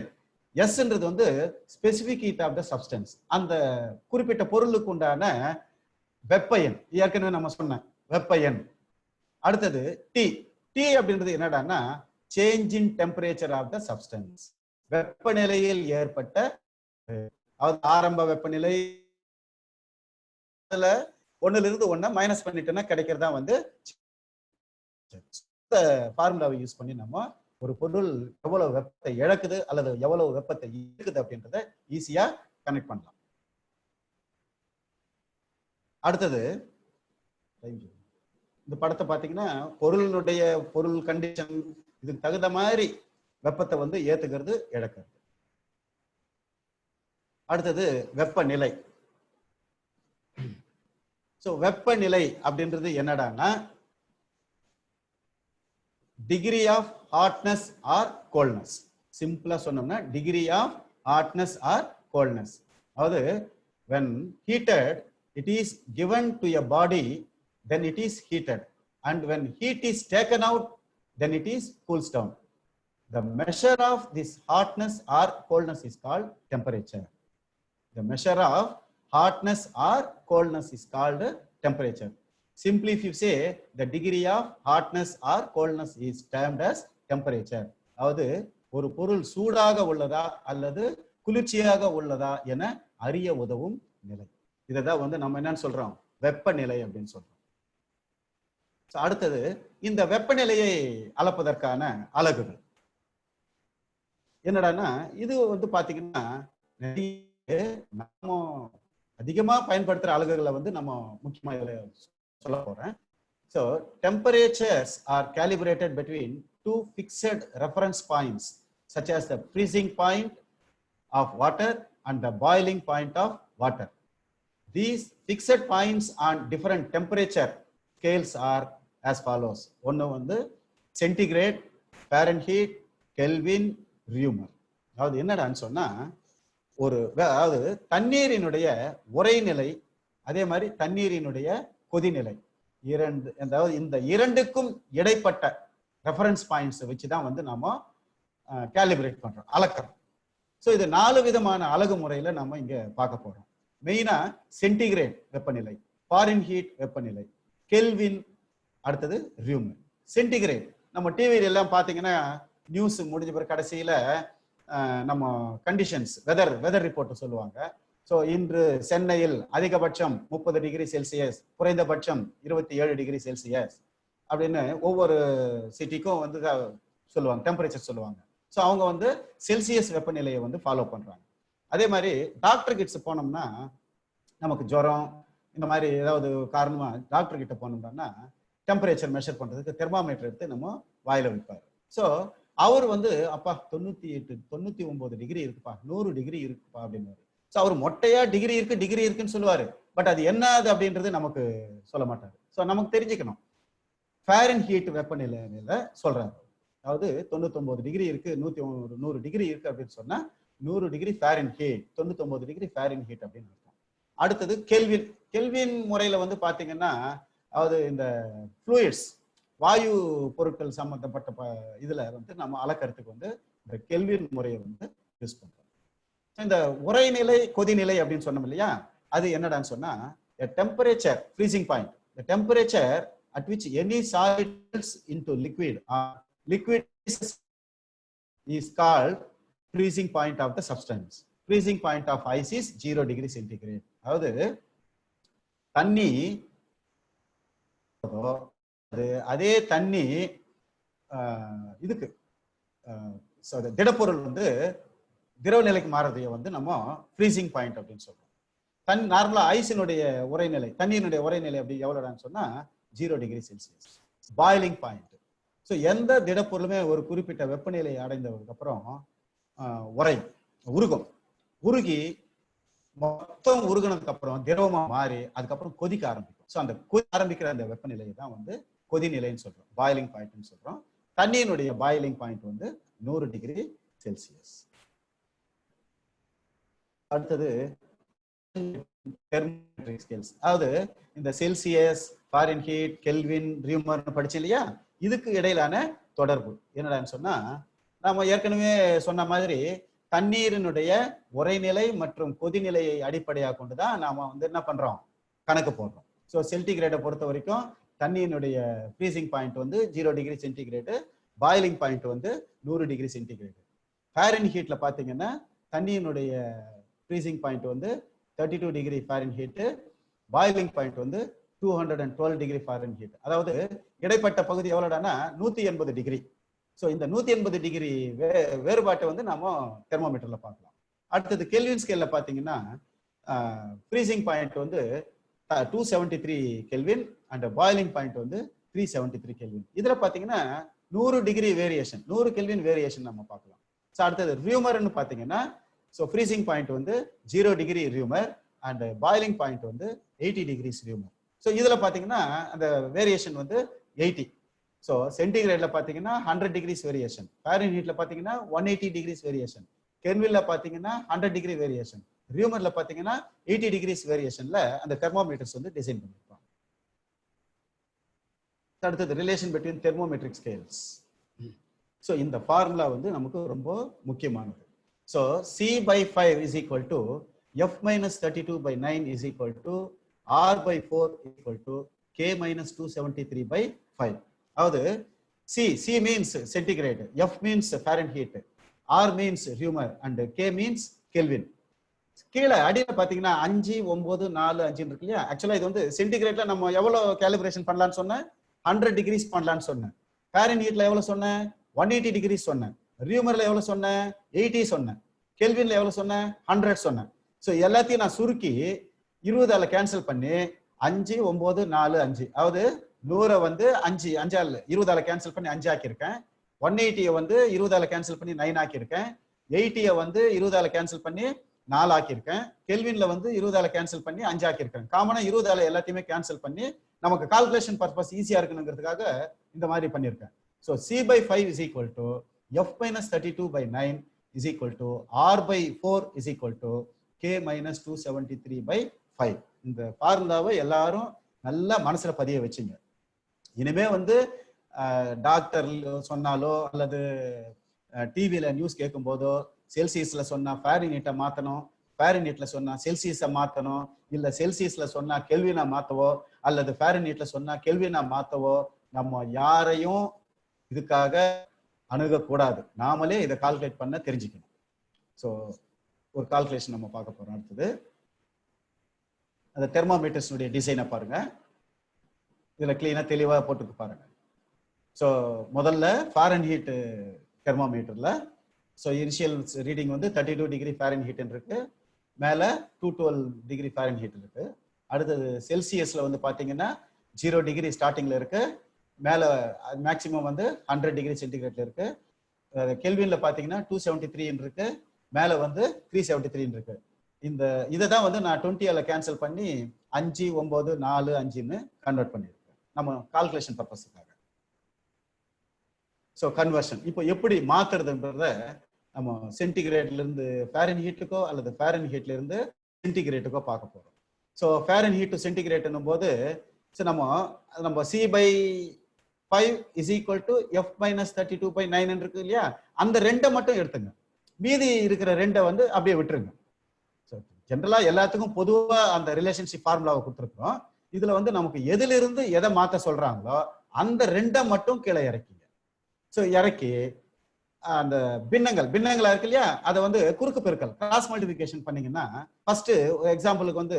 எஸ்ன்றது வந்து specific heat of the substance, அந்த குறிப்பிட்ட பொருளுக்கு உண்டான வெப்ப எண். ஏற்கனவே நம்ம சொன்ன வெப்ப எண். அடுத்தது டி அப்படின்றது என்னடான்னா change in temperature of the substance, வெப்பநிலையில் ஏற்பட்ட ஆரம்ப வெப்பநிலை 1ல இருந்து 1 மைனஸ் பண்ணிட்டோம்னா கிடைக்கிறதா வந்து ஃபார்முலாவை யூஸ் பண்ணி நம்ம ஒரு பொருள் எவ்வளவு வெப்பத்தை இழக்குது அல்லது எவ்வளவு வெப்பத்தை ஈர்க்குது அப்படின்றத ஈஸியா கனெக்ட் பண்ணலாம். அடுத்தது இந்த படத்தை பார்த்தீங்கன்னா பொருள் கண்டிஷன் இதுக்கு தகுந்த மாதிரி வெப்பத்தை வந்து ஏத்துக்கிறது இழக்கிறது. அடுத்தது வெப்பநிலை. ஸோ வெப்பநிலை அப்படின்றது என்னடான்னா degree of hotness or coldness. சிம்பிளா சொன்னோம்னா degree of hotness or coldness. அதாவது when heated it is given to a body then it is heated. and when heat is taken out, then it is cools down. The measure of this hotness or coldness is called temperature. The measure of hotness or coldness is called temperature. Simply, if you say the degree of hotness or coldness is termed as temperature. அதாவது ஒரு பொருள் சூடாக உள்ளதா அல்லது குளிர்ச்சியாக உள்ளதா என அறிய உதவும் நிலை. இதைதான் வந்து நம்ம என்னன்னு சொல்றோம், வெப்பநிலை அப்படின்னு சொல்றோம். அடுத்தது இந்த வெப்பநிலையை அளப்பதற்கான அலகுகள் என்னடான்னா, இது வந்து பாத்தீங்கன்னா நம்ம அதிகமா பயன்படுத்துற அலகுகளை வந்து நம்ம முக்கியமா இதுல சொல்ல போறேன். So temperatures are calibrated between two fixed reference points such as the freezing point of water and the boiling point of water. These fixed points on different temperature scales are as follows. ஒன்னு வந்து centigrade, Fahrenheit, kelvin, rumour. அதாவது என்னடான்னு சொன்னா, அதாவது தண்ணீரினுடைய உறைநிலை, அதே மாதிரி தண்ணீரினுடைய கொதிநிலை, அதாவது இந்த இரண்டுக்கும் இடைப்பட்ட ரெஃபரன்ஸ் பாயிண்ட்ஸ் வச்சுதான் வந்து நாம கேலிபிரேட் பண்றோம், அளக்கிறோம். ஸோ இது 4 விதமான அலகு முறையில நம்ம இங்க பார்க்க போறோம். மெயினா சென்டிகிரேட் வெப்பநிலை, ஃபாரன்ஹீட் வெப்பநிலை, கெல்வின், அடுத்தது ரியூமர். சென்டிகிரேட் நம்ம டிவியில எல்லாம் பாத்தீங்கன்னா நியூஸ் முடிஞ்ச பிறகு கடைசியில நம்ம கண்டிஷன்ஸ் வெதர் ரிப்போர்ட் சொல்லுவாங்க. ஸோ இன்று சென்னையில் அதிகபட்சம் 30 டிகிரி செல்சியஸ், குறைந்தபட்சம் 27 டிகிரி செல்சியஸ் அப்படின்னு ஒவ்வொரு சிட்டிக்கும் வந்து சொல்லுவாங்க, டெம்பரேச்சர் சொல்லுவாங்க. ஸோ அவங்க வந்து செல்சியஸ் வெப்பநிலையை வந்து ஃபாலோ பண்றாங்க. அதே மாதிரி டாக்டர் கிட்ட போனோம்னா, நமக்கு ஜுரம் இந்த மாதிரி ஏதாவது காரணமா டாக்டர் கிட்ட போனோம்னா டெம்பரேச்சர் மெஷர் பண்றதுக்கு தெர்மாமீட்டர் எடுத்து நம்ம வாயில வைப்பாரு. ஸோ அவர் வந்து அப்பா 98 99 டிகிரி இருக்குப்பா, 100 டிகிரி இருக்குப்பா அப்படின்னு. ஸோ அவர் மொட்டையா டிகிரி இருக்குன்னு சொல்லுவாரு. பட் அது என்னது அப்படின்றது நமக்கு சொல்ல மாட்டாரு. ஸோ நமக்கு தெரிஞ்சுக்கணும். ஃபாரன்ஹீட் வெப்பநிலையில சொல்றாரு. அதாவது 99 டிகிரி இருக்கு, 100 டிகிரி இருக்கு அப்படின்னு சொன்னா 100 டிகிரி ஃபாரன்ஹீட், 99 டிகிரி ஃபாரன்ஹீட் அப்படின்னு இருக்கும். அடுத்தது கெல்வின். கெல்வின் முறையில வந்து பாத்தீங்கன்னா, அதாவது இந்த ஃப்ளூயிட்ஸ், வாயு பொருட்கள் சம்பந்தப்பட்ட இதுல வந்து நம்ம அளக்கிறதுக்கு வந்து இந்த கெல்வின் முறையை வந்து யூஸ் பண்றோம். இந்த உறைநிலை கொதிநிலை அப்படின்னு சொன்னோம் இல்லையா, அது என்னடான்னு சொன்னா temperature freezing point, the temperature at which any solid melts into liquid is called freezing point of the substance. Freezing point of ice is 0 degree centigrade. அதாவது தண்ணி, அதே தண்ணி இதுக்கு திடப்பொருள் வந்து திரவ நிலைக்கு மாறதைய வந்து நம்ம ஃப்ரீசிங் பாயிண்ட் அப்படின்னு சொல்றோம். நார்மலா ஐஸினுடைய உரைநிலை, தண்ணீரினுடைய உரைநிலை அப்படி எவ்வளோடான்னு சொன்னா 0 degree Celsius. Boiling point. So எந்த திடப்பொருளுமே ஒரு குறிப்பிட்ட வெப்பநிலை அடைந்ததுக்கு அப்புறம் உருகி மொத்தம் உருகினதுக்கு அப்புறம் திரவமா மாறி அதுக்கப்புறம் கொதிக்க ஆரம்பிக்கும். ஸோ அந்த ஆரம்பிக்கிற அந்த வெப்பநிலையை தான் வந்து கொதிநிலைன்னு சொல்றோம், பாயிலிங் பாயிண்ட்னு சொல்றோம். தண்ணீருடைய பாயிலிங் பாயிண்ட் வந்து 100 டிகிரி செல்சியஸ். அடுத்தது தெர்மோமெட்ரிக் ஸ்கேல்ஸ். அதாவது இந்த செல்சியஸ், ஃபாரன்ஹீட், கெல்வின், ரியூமர் படிச்சு இல்லையா, இதுக்கு இடையிலான தொடர்பு என்னடான்னு சொன்னா, நாம ஏற்கனவே சொன்ன மாதிரி தண்ணீரினுடைய உறைநிலை மற்றும் கொதிநிலையை அடிப்படையாக கொண்டுதான் நாம வந்து என்ன பண்றோம், கணக்கு போடுறோம். ஸோ சென்டிகிரேடை பொறுத்த வரைக்கும் தண்ணியினுடைய ஃப்ரீசிங் பாயிண்ட் வந்து 0 டிகிரி சென்டிகிரேடு, பாயிலிங் பாயிண்ட் வந்து 100 டிகிரி சென்டிகிரேடு. ஃபாரன்ஹீட்ல பாத்தீங்கன்னா தண்ணியினுடைய ஃப்ரீசிங் பாயிண்ட் வந்து 32 டிகிரி ஃபாரன்ஹீட், பாயிலிங் பாயிண்ட் வந்து 212 டிகிரி ஃபாரன்ஹீட். அதாவது இடைப்பட்ட பகுதி எவ்வளோடானா 180 டிகிரி. ஸோ இந்த 180 டிகிரி வேறுபாட்டை வந்து நாம தெர்மோமீட்டர்ல பார்க்கலாம். அடுத்தது கெல்வின் ஸ்கேல்ல பாத்தீங்கன்னா ஃப்ரீசிங் பாயிண்ட் வந்து 273 கெல்வின் அண்ட் பாயிலிங் பாயிண்ட் வந்து 373 கெல்வின். இதுல பாத்தீங்கன்னா 100 டிகிரி வேரியேஷன், 100 கெல்வின் வேரியேஷன் நம்ம பார்க்கலாம். ஸோ அடுத்தது ரியூமர்னு பாத்தீங்கன்னா, ஸோ ஃப்ரீசிங் பாயிண்ட் வந்து 0 degree rumour and boiling point வந்து 80 டிகிரிஸ் ரியூமர். ஸோ இதுல பாத்தீங்கன்னா அந்த வேரியேஷன் வந்து 80. ஸோ சென்டிகிரேட்ல பாத்தீங்கன்னா 100 டிகிரிஸ் வேரியேஷன், ஃபாரன்ஹீட்ல பாத்தீங்கன்னா 180 டிகிரிஸ் வேரியேஷன், கெல்வின்ல பாத்தீங்கன்னா 100 டிகிரி வேரியேஷன், ரியூமர்ல பாத்தீங்கன்னா 80 டிகிரிஸ் வேரியேஷன்ல அந்த தெர்மோமீட்டர்ஸ் வந்து டிசைன் பண்ணிருப்பாங்க. அடுத்தது ரிலேஷன் பிட்வீன் தெர்மோமெட்ரிக் ஸ்கேல்ஸ். ஸோ இந்த ஃபார்முலா வந்து நமக்கு ரொம்ப முக்கியமானது. So C/5 is equal to F minus 32/9 is equal to R/4 equal to K minus 273/5. அதாவது C means centigrade, F means Fahrenheit, R means Reaumur and K means Kelvin. கீழே அடியில பாத்தீங்கன்னா 5, 9, 4, 5 இருக்கு இல்லையா? ஆக்சுவலா இது வந்து சென்டிகிரேட்ல நம்ம எவ்வளவு கேலிபிரேஷன் பண்ணலாம்னு சொன்னேன்? 100 டிகிரிஸ் பண்ணலாம்னு சொன்னேன். ஃபாரன்ஹீட்ல எவ்வளவு சொன்னேன்? 180 டிகிரிஸ் சொன்னேன். ரியூமர்ல எவ்வளவு சொன்னேன்? 80 சொன்னேன். கெல்வின்ல எவ்வளவு சொன்னேன்? 100 சொன்னேன். ஸோ எல்லாத்தையும் நான் சுருக்கி 20ஆல கேன்சல் பண்ணி 5, 9, 4, 5, அதாவது 100 வந்து 5ஆல 20ஆல கேன்சல் பண்ணி 5 ஆக்கியிருக்கேன். 180 வந்து 20ஆல கேன்சல் பண்ணி 9 ஆக்கியிருக்கேன். 80 வந்து 20ஆல கேன்சல் பண்ணி 4 ஆக்கியிருக்கேன். கெல்வின்ல வந்து 20ஆல கேன்சல் பண்ணி 5 ஆக்கியிருக்கேன். காமனா 20ஆல எல்லாத்தையுமே கேன்சல் பண்ணி நமக்கு கால்குலேஷன் பர்பஸ் ஈஸியா இருக்கணுங்கிறதுக்காக இந்த மாதிரி பண்ணியிருக்கேன். So C/5 is equal to F minus 32/9 is equal to R/4 is equal to K minus 273/5. இந்த ஃபார்முலாவை எல்லாரும் நல்லா மனசுல பதிய வச்சுங்க. இனிமே வந்து டாக்டர் சொன்னாலோ அல்லது டிவியில நியூஸ் கேட்கும் போதோ செல்சியஸ்ல சொன்னா ஃபாரன்ஹீட்டை மாத்தணும், ஃபாரன்ஹீட்ல சொன்னா செல்சியஸை மாத்தணும், இல்ல செல்சியஸ்ல சொன்னா கெல்வினா மாத்தவோ அல்லது ஃபாரன்ஹீட்ல சொன்னா கெல்வினா மாத்தவோ நம்ம யாரையும் இதுக்காக அணுகக்கூடாது. நாமளே இதை கால்குலேட் பண்ண தெரிஞ்சுக்கணும். ஸோ ஒரு கால்குலேஷன் நம்ம பார்க்க போறோம். அடுத்தது அந்த தெர்மோமீட்டர்ஸுடைய டிசைனை பாருங்க. இதுல கிளீனா தெளிவா போட்டுக்கு பாருங்க. ஸோ முதல்ல ஃபாரன்ஹீட் தெர்மோமீட்டர்ல ஸோ இனிஷியல் ரீடிங் வந்து 32 டிகிரி ஃபாரன்ஹீட் இருக்கு, மேலே 212 டிகிரி ஃபாரன்ஹீட் இருக்கு. அடுத்தது செல்சியஸ்ல வந்து பார்த்தீங்கன்னா 0 டிகிரி ஸ்டார்டிங்ல இருக்கு, மேலே மேக்சிமம் வந்து 100 டிகிரி சென்டிகிரேட்ல இருக்கு. கெல்வின்ல பார்த்தீங்கன்னா 273 இருக்கு, மேலே வந்து 373 இருக்கு. இதை தான் வந்து நான் 20ஆல கேன்சல் பண்ணி 5, 9, 4, 5ன்னு கன்வெர்ட் பண்ணியிருக்கேன் நம்ம கால்குலேஷன் பர்பஸுக்காக. ஸோ கன்வர்ஷன் இப்போ எப்படி மாத்துறதுன்றத நம்ம சென்டிகிரேட்ல இருந்து ஃபாரன்ஹீட்டுக்கோ அல்லது ஃபாரன்ஹீட்ல இருந்து சென்டிகிரேட்டுக்கோ பார்க்க போறோம். ஸோ ஃபாரன்ஹீட் டு சென்டிகிரேட்னும் போது நம்ம C/5 is equal to F minus 32/9 இருக்கு இல்லையா? அந்த ரெண்டை மட்டும் எடுத்துங்க, மீதி இருக்கிற ரெண்டை வந்து அப்படியே விட்டுருங்க. ஸோ ஜென்ரலா எல்லாத்துக்கும் பொதுவா அந்த ரிலேஷன்ஷிப் ஃபார்முலாவை கொடுத்துருக்கோம். இதுல வந்து நமக்கு எதிலிருந்து எதை மாத்த சொல்றாங்களோ அந்த ரெண்டை மட்டும் கீழே இறக்கிங்க. ஸோ இறக்கி அந்த பின்னங்களா இருக்கு இல்லையா, அதை வந்து குறுக்கு பெருக்கல் கிராஸ் மல்டிபிகேஷன் பண்ணீங்கன்னா ஃபர்ஸ்ட் எக்ஸாம்பிளுக்கு வந்து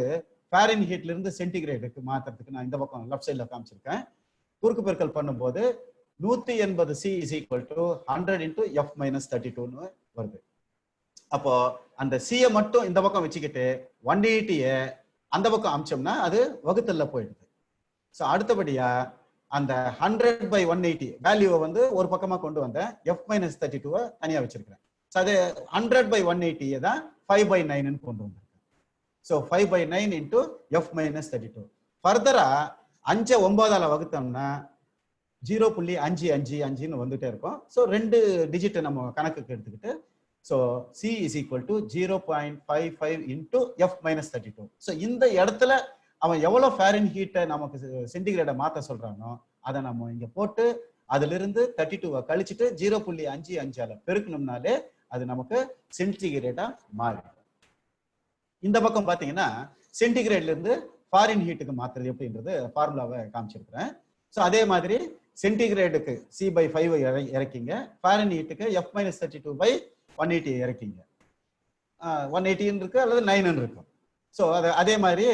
ஃபாரன்ஹீட்ல இருந்து சென்டிகிரேடுக்கு மாத்துறதுக்கு நான் இந்த பக்கம் லெஃப்ட் சைட்ல காமிச்சிருக்கேன். குறுக்கு பெருக்கல் பண்ணும்போது 180 C is equal to 100 into F minus 32ன்னு வருது. அப்போ அந்த C-யை மட்டும் இந்த பக்கம் வச்சுக்கிட்டு 180-ய அந்த பக்கம் அமிச்சோம்னா அது வகுத்தல்ல போயிடுது. ஸோ அடுத்தபடியா அந்த 100/180 வேல்யூவை வந்து ஒரு பக்கமா கொண்டு வந்தேன், F minus 32-வை தனியா வச்சிருக்கிறேன். ஸோ அது 100/180 தான் 5/9ன்னு கொண்டு வந்திருக்கேன். So 5/9 into F minus 32. ஃபர்தரா 5 9ஆல வகுத்தோம்னா 0.555ன்னு வந்துட்டே இருக்கும். ஸோ 2 டிஜிட் நம்ம கணக்குக்கு எடுத்துக்கிட்டு so C is equal to 0.55 into F minus 32. So இந்த இடத்துல அவன் எவ்வளவு ஃபாரன்ஹீட்டை நமக்கு சென்டிகிரேடை மாத்த சொல்றானோ அதை நம்ம இங்க போட்டு அதுல இருந்து 32-வை கழிச்சுட்டு 0.55ஆல பெருக்கணும்னாலே அது நமக்கு சென்டிகிரேடா மாறிடும். இந்த பக்கம் பாத்தீங்கன்னா சென்டிகிரேட்ல இருந்து ஃபாரன்ஹீட்டுக்கு மாத்துறது எப்படின்றது ஃபார்முலாவை காமிச்சிருக்கிறேன். ஸோ அதே மாதிரி சென்டிகிரேடுக்கு C/5 இறக்கிங்க, ஃபாரன்ஹீட்டுக்கு F minus 32/180 இறக்கிங்க. 180 இருக்கு அல்லது 9 இருக்கும். ஸோ அதே மாதிரி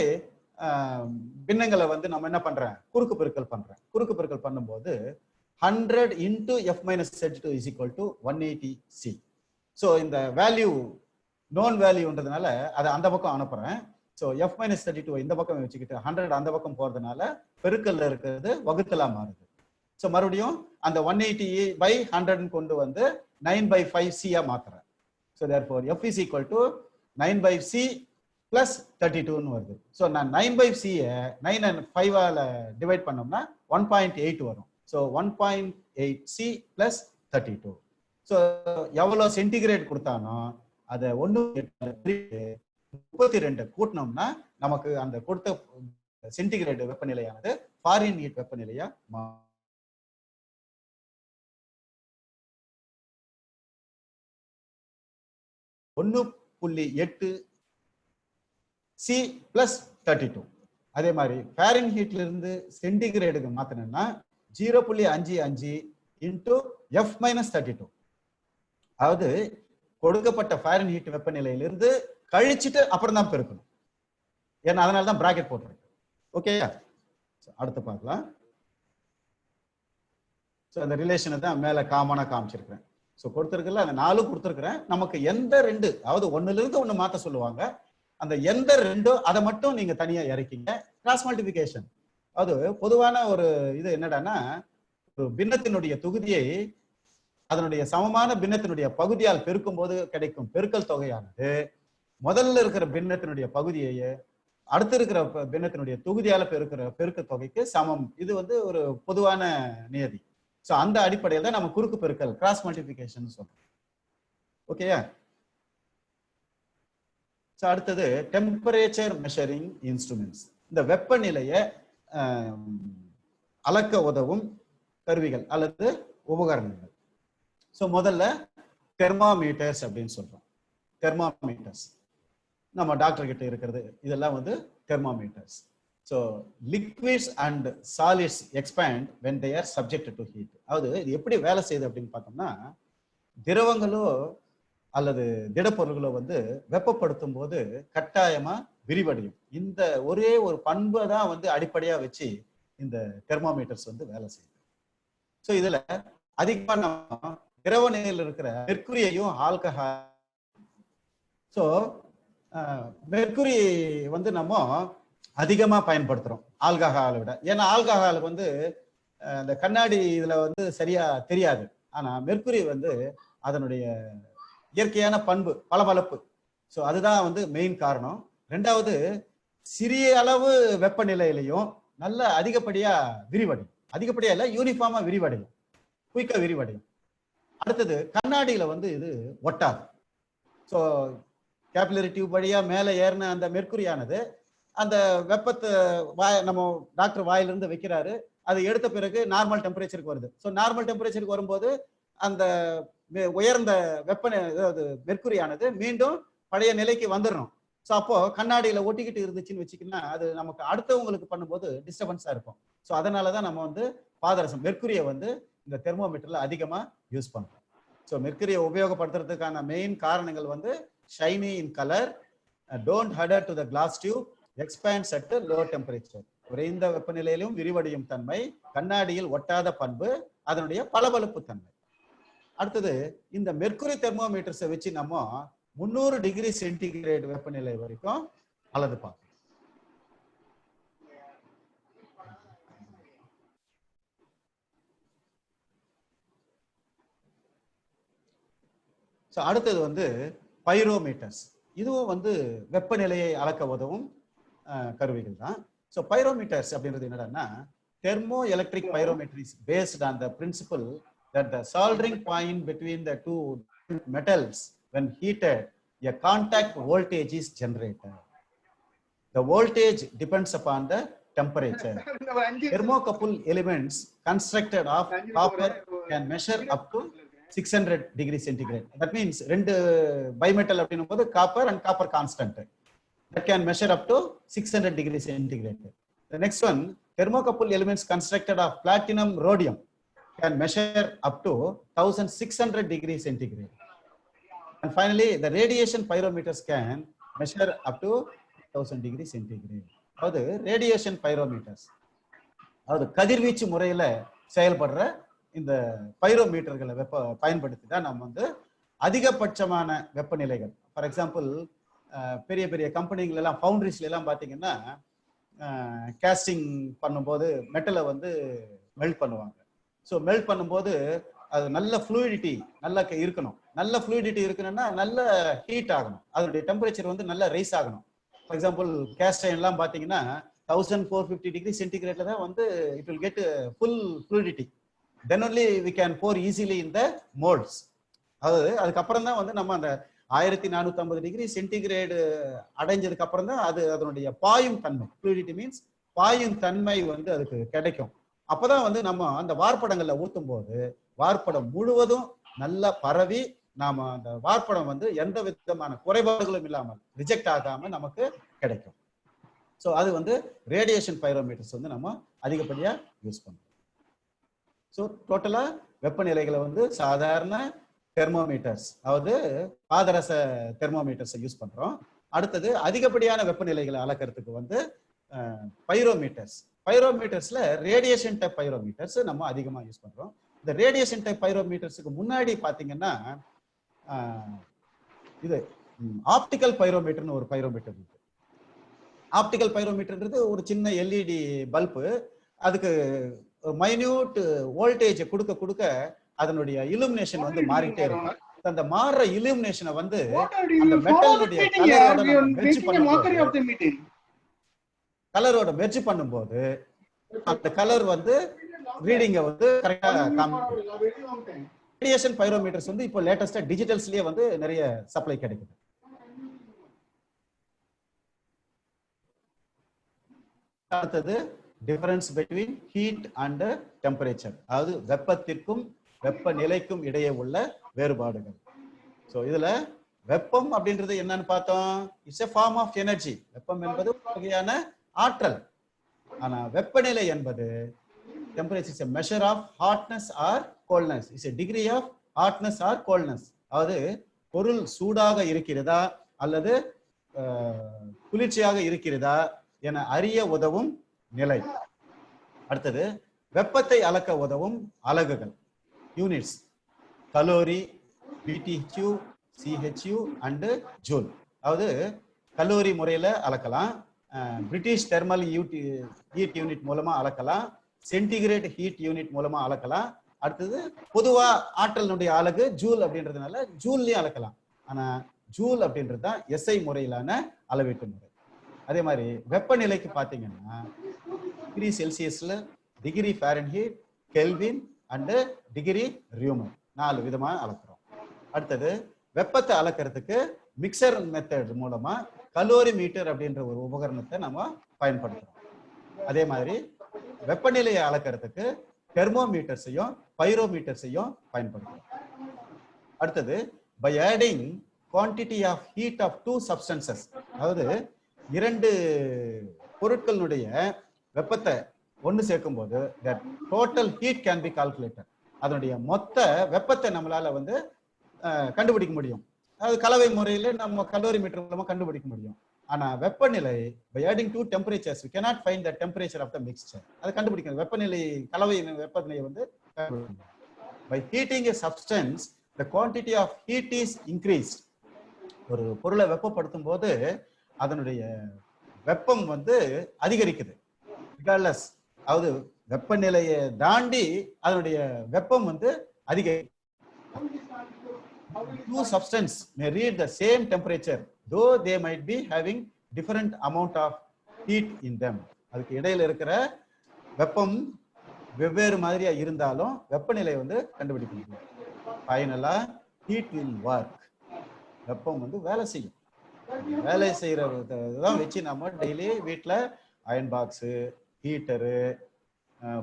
பின்னங்களை வந்து நம்ம என்ன பண்றேன், குறுக்கு பெருக்கல் பண்றேன். குறுக்கு பெருக்கல் பண்ணும்போது 100 into F minus 32 is equal to 180 C. So இந்த வேல்யூ நோன் வேல்யூன்றதுனால அதை அந்த பக்கம் அனுப்புறேன். ஸோ F minus 32 இந்த பக்கம் வச்சுக்கிட்டு 100 அந்த பக்கம் போறதுனால பெருக்கல்ல இருக்கிறது வகுத்தலா மாறுது. ஸோ மறுபடியும் அந்த 180/100 கொண்டு வந்து 9/5C-யா மாத்துறேன். So therefore F is equal to 9/C plus 32ன்னு வருது. ஸோ நான் 9/C-யை 9 and 5ஆல டிவைட் பண்ணோம்னா 1.8 வரும். So 1.8C plus 32. ஸோ எவ்வளோ சென்டிகிரேட் கொடுத்தானோ அதை 1.32 கூட்டினோம்னா நமக்கு அந்த கொடுத்த சென்டிகிரேட் வெப்பநிலையானது ஃபாரன்ஹீட் வெப்பநிலையா மாறும். 1.8 C plus 32. அதே மாதிரி ஃபாரன்ஹீட்ல இருந்து சென்டிகிரேடுக்கு மாத்தணும்னா 0.55 into F minus 32. அதாவது கொடுக்கப்பட்ட ஃபாரன்ஹீட் வெப்பநிலையிலிருந்து கழிச்சிட்டு அப்புறம் தான் பெருக்கணும். ஏன்னா அதனால தான் பிராக்கெட் போட்டிருக்கு. ஓகேயா? அடுத்து பார்க்கலாம். ஸோ அந்த ரிலேஷனை தான் மேலே காமனாக காமிச்சிருக்கிறேன். ஸோ கொடுத்துருக்குல்ல அந்த 4 கொடுத்துருக்குறேன். நமக்கு எந்த 2, அதாவது 1லிருந்து 1 மாற்ற சொல்லுவாங்க. அந்த எந்த 2 அதை மட்டும் நீங்க தனியா இறக்கிங்க. கிராஸ் மல்டிபிகேஷன், அது பொதுவான ஒரு இது என்னடான்னா, ஒரு பின்னத்தினுடைய தொகுதியை அதனுடைய சமமான பின்னத்தினுடைய பகுதியால் பெருக்கும் போது கிடைக்கும் பெருக்கல் தொகையானது முதல்ல இருக்கிற பின்னத்தினுடைய பகுதியை அடுத்து இருக்கிற பின்னத்தினுடைய தொகுதியால பெருக்க தொகைக்கு சமம். இது வந்து ஒரு பொதுவான நியதி. ஸோ அந்த அடிப்படையில் தான் நம்ம குறுக்கு பெருக்கல் கிராஸ் மல்டிபிகேஷன் சொல்றோம். ஓகேயா? அடுத்தது டெம்பரேச்சர் மெஷரிங் இன்ஸ்ட்ருமெண்ட்ஸ். இந்த வெப்பநிலையை அளக்க உதவும் கருவிகள் அல்லது உபகரணங்கள். ஸோ முதல்ல தெர்மாமீட்டர்ஸ் அப்படின்னு சொல்றோம். தெர்மாமீட்டர்ஸ் நம்ம டாக்டர் கிட்ட இருக்கிறது இதெல்லாம் வந்து thermometers. So liquids and solids expand when they are subjected to heat. அதாவது இது எப்படி வேலை செய்யுது அப்படின்னு பார்த்தோம்னா, திரவங்களோ அல்லது திடப்பொருள்களோ வந்து வெப்பப்படுத்தும் போது கட்டாயமா விரிவடையும். இந்த ஒரே ஒரு பண்பை தான் வந்து அடிப்படையா வச்சு இந்த தெர்மாமீட்டர்ஸ் வந்து வேலை செய்யுது. ஸோ இதுல அதிகமா நம்ம திரவ நிலையில் இருக்கிற மெர்க்குரியையும் ஆல்கஹால், ஸோ மெர்க்குரி வந்து நம்ம அதிகமா பயன்படுத்துறோம் ஆல்கஹாலை விட. ஏன்னா ஆல்கஹாலுக்கு வந்து இந்த கண்ணாடி இதுல வந்து சரியா தெரியாது. ஆனா மெர்க்குரி வந்து அதனுடைய இயற்கையான பண்பு பளபளப்பு. ஸோ அதுதான் வந்து மெயின் காரணம். ரெண்டாவது, சிறிய அளவு வெப்பநிலையிலையும் நல்ல அதிகப்படியா விரிவடையும். அதிகப்படியா இல்லை, யூனிஃபார்மா விரிவடையும், குயிக்கா விரிவடையும். அடுத்தது, கண்ணாடியில வந்து இது ஒட்டாது. ஸோ கேபிலரி டியூப் வழியா மேலே ஏறின அந்த மெர்க்குரியானது அந்த வெப்பத்தை நம்ம டாக்டர் வாயிலிருந்து வைக்கிறாரு, அதை எடுத்த பிறகு நார்மல் டெம்பரேச்சருக்கு வருது. ஸோ நார்மல் டெம்பரேச்சருக்கு வரும்போது அந்த உயர்ந்த அதாவது மெர்க்குரியானது மீண்டும் பழைய நிலைக்கு வந்துடணும். ஸோ அப்போ கண்ணாடியில ஒட்டிக்கிட்டு இருந்துச்சுன்னு வச்சுக்கின்னா அது நமக்கு அடுத்தவங்களுக்கு பண்ணும்போது டிஸ்டர்பன்ஸா இருக்கும். ஸோ அதனாலதான் நம்ம வந்து பாதரசம் மெர்க்குரியை வந்து இந்த தெர்மோமீட்டர்ல அதிகமா யூஸ் பண்றோம். ஸோ மெர்க்குரியை உபயோகப்படுத்துறதுக்கான மெயின் காரணங்கள் வந்து shiny in colour, don't adhere to the glass tube, expands at low temperature, குறைந்த வெப்பநிலையிலும் விரிவடையும் தன்மை, கண்ணாடியில் ஒட்டாத பண்பு, அதனுடைய பளபளப்பு தன்மை. அடுத்தது, இந்த மெர்க்குரி தெர்மோமீட்டர்ஸை வச்சு நம்ம 300 டிகிரி சென்டிகிரேட் வெப்பநிலை வரைக்கும் அளந்து பார்க்கணும். அடுத்தது வந்து பைரோமீட்டர்ஸ். இதுவும் வந்து வெப்பநிலையை அளக்க உதவும் கருவிகள் தான். ஸோ பைரோமீட்டர்ஸ் அப்படின்றது என்னன்னா, thermo electric pyrometry is based on the principle that the soldering point between the two metals when heated, a contact voltage is generated. The voltage depends upon the temperature. Thermocouple elements constructed of copper can measure up to 600 degrees centigrade. That means rendu bimetal அப்படினும்போது copper and copper constant that can measure up to 600 degrees centigrade. The next one, thermocouple elements constructed of platinum rhodium can measure up to 1600 degrees centigrade. And finally, the radiation pyrometers can measure up to 1000 degrees centigrade. அதாவது radiation பைரோமீட்டர்ஸ், அதாவது கதிர்வீச்சு முறையில் செயல்படுற இந்த பைரோமீட்டர்களை பயன்படுத்தி தான் நம்ம வந்து அதிகபட்சமான வெப்பநிலைகள், ஃபார் எக்ஸாம்பிள் பெரிய பெரிய கம்பெனிகள் எல்லாம் ஃபவுண்டரிஸ்ல எல்லாம் பார்த்தீங்கன்னா கேஸ்டிங் பண்ணும்போது மெட்டலை வந்து மெல்ட் பண்ணுவாங்க. ஸோ மெல்ட் பண்ணும்போது அது நல்ல ஃப்ளூயிடிட்டி நல்லா இருக்கணும். நல்ல ஃப்ளூயிடிட்டி இருக்கணும்னா நல்ல ஹீட் ஆகணும், அதனுடைய டெம்பரேச்சர் வந்து நல்லா ரைஸ் ஆகணும். ஃபார் எக்ஸாம்பிள் கேஸ்ட் அயன்லாம் பார்த்தீங்கன்னா 1450 டிகிரி சென்டிகிரேட்ல தான் வந்து it will get full fluidity. Then only we can pour easily in the moulds. அதாவது அதுக்கப்புறம் தான் வந்து நம்ம அந்த 1450 டிகிரி சென்டிகிரேடு அடைஞ்சதுக்கு அப்புறம் தான் அது அதனுடைய பாயும் தன்மை, ஃப்ளூயிடிட்டி மீன்ஸ் பாயும் தன்மை வந்து அதுக்கு கிடைக்கும். அப்பதான் வந்து நம்ம அந்த வார்ப்படங்கள்ல ஊத்தும் போது வார்ப்படம் முழுவதும் நல்லா பரவி நாம அந்த வார்ப்படம் வந்து எந்த விதமான குறைபாடுகளும் இல்லாமல் ரிஜெக்ட் ஆகாம நமக்கு கிடைக்கும். ஸோ அது வந்து ரேடியேஷன் பைரோமீட்டர்ஸ் வந்து நம்ம அதிகப்படியா யூஸ் பண்றோம். ஸோ டோட்டலா வெப்பநிலைகளை வந்து சாதாரண தெர்மோமீட்டர்ஸ், அதாவது பாதரச தெர்மோமீட்டர்ஸை யூஸ் பண்றோம். அடுத்தது அதிகப்படியான வெப்பநிலைகளை அளக்கிறதுக்கு வந்து பைரோமீட்டர்ஸ். பைரோமீட்டர்ஸ்ல ரேடியேஷன் டைப் பைரோமீட்டர்ஸ் நம்ம அதிகமாக யூஸ் பண்றோம். இந்த ரேடியேஷன் டைப் பைரோமீட்டர்ஸுக்கு முன்னாடி பாத்தீங்கன்னா இது ஆப்டிக்கல் பைரோமீட்டர்னு ஒரு பைரோமீட்டர் இருக்கு. ஆப்டிக்கல் பைரோமீட்டர்ன்றது ஒரு சின்ன எல்இடி பல்பு. அதுக்கு மைன்யூட் வோல்டேஜ் கொடுக்க கொடுக்க அதனுடைய இலுமினேஷன் வந்து மாறிட்டே இருக்கும். அந்த மாறுற இலுமினேஷனை வந்து அந்த மெட்டலுடைய கலரோட மெர்ஜ் பண்ணும்போது அந்த கலர் வந்து ரீடிங்க வந்து கரெக்டா காமிக்கும். ரேடியேஷன் பைரோமீட்டர்ஸ் வந்து இப்போ லேட்டஸ்டா டிஜிட்டல்ஸ்லயே வந்து நிறைய சப்ளை கிடைக்குது. அடுத்தது difference between heat and temperature, அதாவது வெப்பத்திற்கும் வெப்பநிலைக்கும் இடையே உள்ள வேறுபாடுகள். ஸோ இதுல வெப்பம் அப்படின்றது என்னன்னு பார்த்தோம், it's a form of energy. வெப்பம் என்பது ஒரு வகையான ஆற்றல். ஆனா வெப்பநிலை என்பது temperature is a measure of hotness or coldness. It's a degree of hotness or coldness. அதாவது பொருள் சூடாக இருக்கிறதா அல்லது குளிர்ச்சியாக இருக்கிறதா என அறிய உதவும் நிலை. அடுத்தது வெப்பத்தை அளக்க உதவும் அலகுகள், units, calorie, BTU, CHU and joule. அதாவது கலோரி முறையில அளக்கலாம், பிரிட்டிஷ் தெர்மல் ஹீட் யூனிட் மூலமா அளக்கலாம், சென்டிகிரேட் ஹீட் யூனிட் மூலமா அளக்கலாம். அடுத்தது பொதுவா ஆற்றலினுடைய அலகு ஜூல் அப்படின்றதுனால ஜூல்லயும் அளக்கலாம். ஆனா ஜூல் அப்படின்றது தான் SI முறையிலான அளவீட்டு முறை. அதே மாதிரி வெப்பநிலைக்கு பாத்தீங்கன்னா டிகிரி செல்சியஸ்ல, degree Fahrenheit, Kelvin and degree Reaumur 4 விதமா அளக்குறோம். அடுத்தது வெப்பத்தை அளக்கிறதுக்கு மிக்சர் மெத்தட் மூலமா கலோரி மீட்டர் அப்படின்ற ஒரு உபகரணத்தை நம்ம பயன்படுத்துறோம். அதே மாதிரி வெப்பநிலையை அளக்கிறதுக்கு தெர்மோமீட்டர்ஸையும் பைரோமீட்டர்ஸையும் பயன்படுத்துறோம். அடுத்தது by adding quantity of heat of 2 substances, அதாவது 2 பொருட்களுடைய வெப்பத்தை ஒன்று சேர்க்கும் போது that total heat can be calculated. அதனுடைய மொத்த வெப்பத்தை நம்மளால வந்து கண்டுபிடிக்க முடியும். அதாவது கலவை முறையில நம்ம கலோரி மீட்டர் மூலமா கண்டுபிடிக்க முடியும். ஆனா வெப்பநிலை by adding 2 temperatures we cannot find the temperature of the mixture. அதை கண்டுபிடிக்கணும். வெப்பநிலை கலவை வெப்பநிலையை வந்து by heating a substance the quantity of heat is increased. ஒரு பொருளை வெப்பப்படுத்தும் போது அதனுடைய வெப்பம் வந்து அதிகரிக்குது regardless, அதாவது வெப்பநிலையை தாண்டி அதனுடைய வெப்பம் வந்து அதிகரிக்கும். Two substances may reach the same temperature though they might be having different amount of heat in them. அதுக்கு இடையில இருக்கிற வெப்பம் வெவ்வேறு மாதிரியா இருந்தாலும் வெப்பநிலை வந்து கண்டுபிடிக்க முடியும். ஃபைனலா ஹீட் வில் ஒர்க். வெப்பம் வந்து வேலை செய்யும். வேலை செய்யறதான் வச்சு நம்ம டெய்லி வீட்டில் அயன் பாக்ஸு, ஹீட்டரு,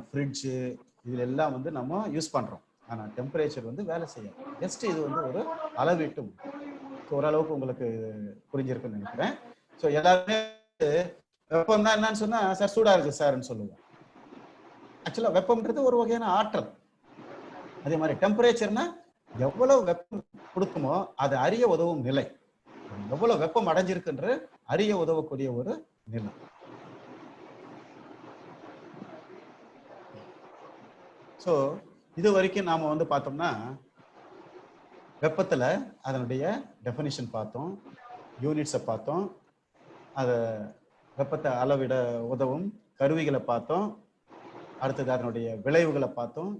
ஃப்ரிட்ஜு இதுல எல்லாம் வந்து நம்ம யூஸ் பண்றோம். ஆனா டெம்பரேச்சர் வந்து வேலை செய்யும். ஜஸ்ட் இது வந்து ஒரு அளவீட்டு ஓரளவுக்கு உங்களுக்கு புரிஞ்சிருக்குன்னு நினைக்கிறேன். ஸோ எல்லாருமே வெப்பம்னா என்னன்னு சொன்னா சார் சூடா இருக்கு சார்ன்னு சொல்லுவோம். ஆக்சுவலா வெப்பம்ன்றது ஒரு வகையான ஆற்றல். அதே மாதிரி டெம்பரேச்சர்னா எவ்வளவு வெப்பம் கொடுக்குமோ அது அறிய உதவும் நிலை, எவ்வளவு வெப்பம் அடைஞ்சிருக்குன்ற அறிய உதவக்கூடிய ஒரு நிலை. ஸோ இது வரைக்கும் நாம வந்து பார்த்தோம்னா வெப்பத்துல அதனுடைய டெஃபினிஷன் பார்த்தோம், யூனிட்ஸை பார்த்தோம், அதை வெப்பத்தை அளவிட உதவும் கருவிகளை பார்த்தோம், அடுத்தது அதனுடைய விளைவுகளை பார்த்தோம்,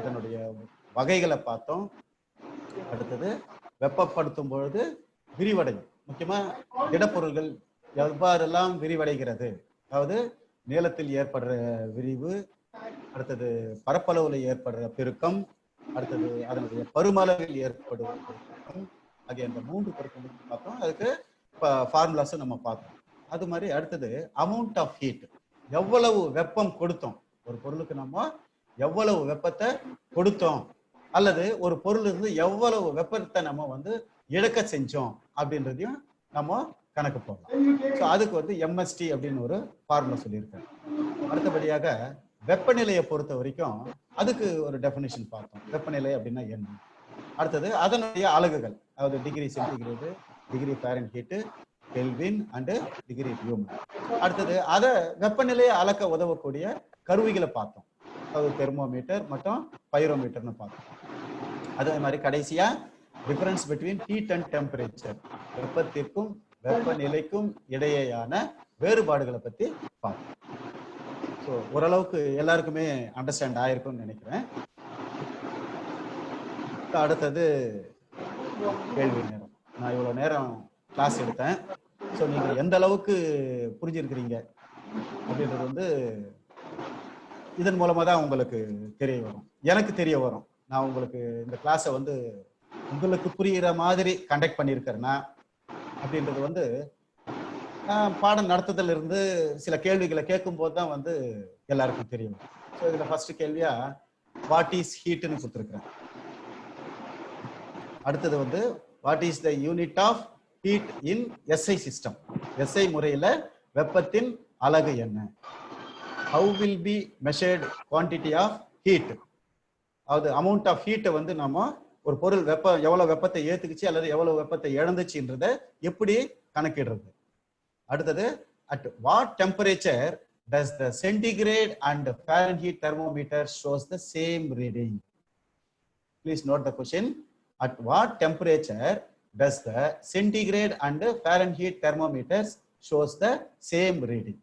அதனுடைய வகைகளை பார்த்தோம். அடுத்தது வெப்பப்படுத்தும் பொழுது விரிவடையும், முக்கியமா திடப்பொருள்கள் எவ்வாறெல்லாம் விரிவடைகிறது, அதாவது நீளத்தில் ஏற்படுற விரிவு, அடுத்தது பரப்பளவுல ஏற்படுற பெருக்கம், அடுத்தது அதனுடைய பருமளவில் ஏற்படும் பெருக்கம் ஆகிய அந்த 3 பெருக்கம் பார்த்தோம். அதுக்கு ஃபார்முலாஸும் நம்ம பார்த்தோம். அது மாதிரி அடுத்தது அமௌண்ட் ஆஃப் ஹீட், எவ்வளவு வெப்பம் கொடுத்தோம், ஒரு பொருளுக்கு நம்ம எவ்வளவு வெப்பத்தை கொடுத்தோம் அல்லது ஒரு பொருள் இருந்து எவ்வளவு வெப்பத்தை நம்ம வந்து இழக்க செஞ்சோம் அப்படின்றதையும் நம்ம கணக்கு போடலாம். ஸோ அதுக்கு வந்து எம்எஸ்டி அப்படின்னு ஒரு ஃபார்முலா சொல்லியிருக்காரு. அடுத்தபடியாக வெப்பநிலையை பொறுத்த வரைக்கும் அதுக்கு ஒரு டெஃபினிஷன் பார்த்தோம். வெப்பநிலை அப்படின்னா என்ன? அடுத்தது அதனுடைய அலகுகள், அதாவது degree centigrade, degree Fahrenheit, Kelvin and degree Newman. அடுத்தது அதை வெப்பநிலையை அளக்க உதவக்கூடிய கருவிகளை பார்த்தோம். அதாவது தெர்மோமீட்டர் மற்றும் பைரோமீட்டர்னு பார்த்தோம். அதே மாதிரி கடைசியா difference between heat and temperature, வெப்பத்திற்கும் வெப்பநிலைக்கும் இடையேயான வேறுபாடுகளை பத்தி பார்த்தோம். ஸோ ஓரளவுக்கு எல்லாருக்குமே அண்டர்ஸ்டாண்ட் ஆயிருக்கும்னு நினைக்கிறேன். அடுத்தது கேள்வி நேரம். நான் இவ்வளவு நேரம் கிளாஸ் எடுத்தேன். ஸோ நீங்க எந்த அளவுக்கு புரிஞ்சிருக்கிறீங்க அப்படின்றது வந்து இதன் மூலமா தான் உங்களுக்கு தெரிய வரும், எனக்கு தெரிய வரும். நான் உங்களுக்கு இந்த கிளாஸை வந்து உங்களுக்கு புரிகிற மாதிரி கண்டக்ட் பண்ணியிருக்கிறேன்னா அப்படின்றது வந்து பாடம் நடத்துதல் இருந்து சில கேள்விகளை கேட்கும் போது தான் வந்து எல்லாருக்கும் தெரியும். ஸோ இதுல ஃபர்ஸ்ட் கேள்வியா வாட் இஸ் ஹீட்னு கொடுத்துருக்கிறேன். அடுத்தது வந்து what is the unit of heat in SI system, SI முறையில் வெப்பத்தின் அலகு என்ன? How will be measured quantity of heat, அதாவது அமௌண்ட் ஆஃப் ஹீட்டை வந்து நம்ம ஒரு பொருள் வெப்பம் எவ்வளவு வெப்பத்தை ஏத்துக்குச்சு அல்லது எவ்வளவு வெப்பத்தை இழந்துச்சுன்றதை எப்படி கணக்கிடுறது? அடுத்தது at what temperature does the centigrade and Fahrenheit thermometer shows the same reading? Please note the question. At what temperature does the centigrade and Fahrenheit thermometers shows the same reading?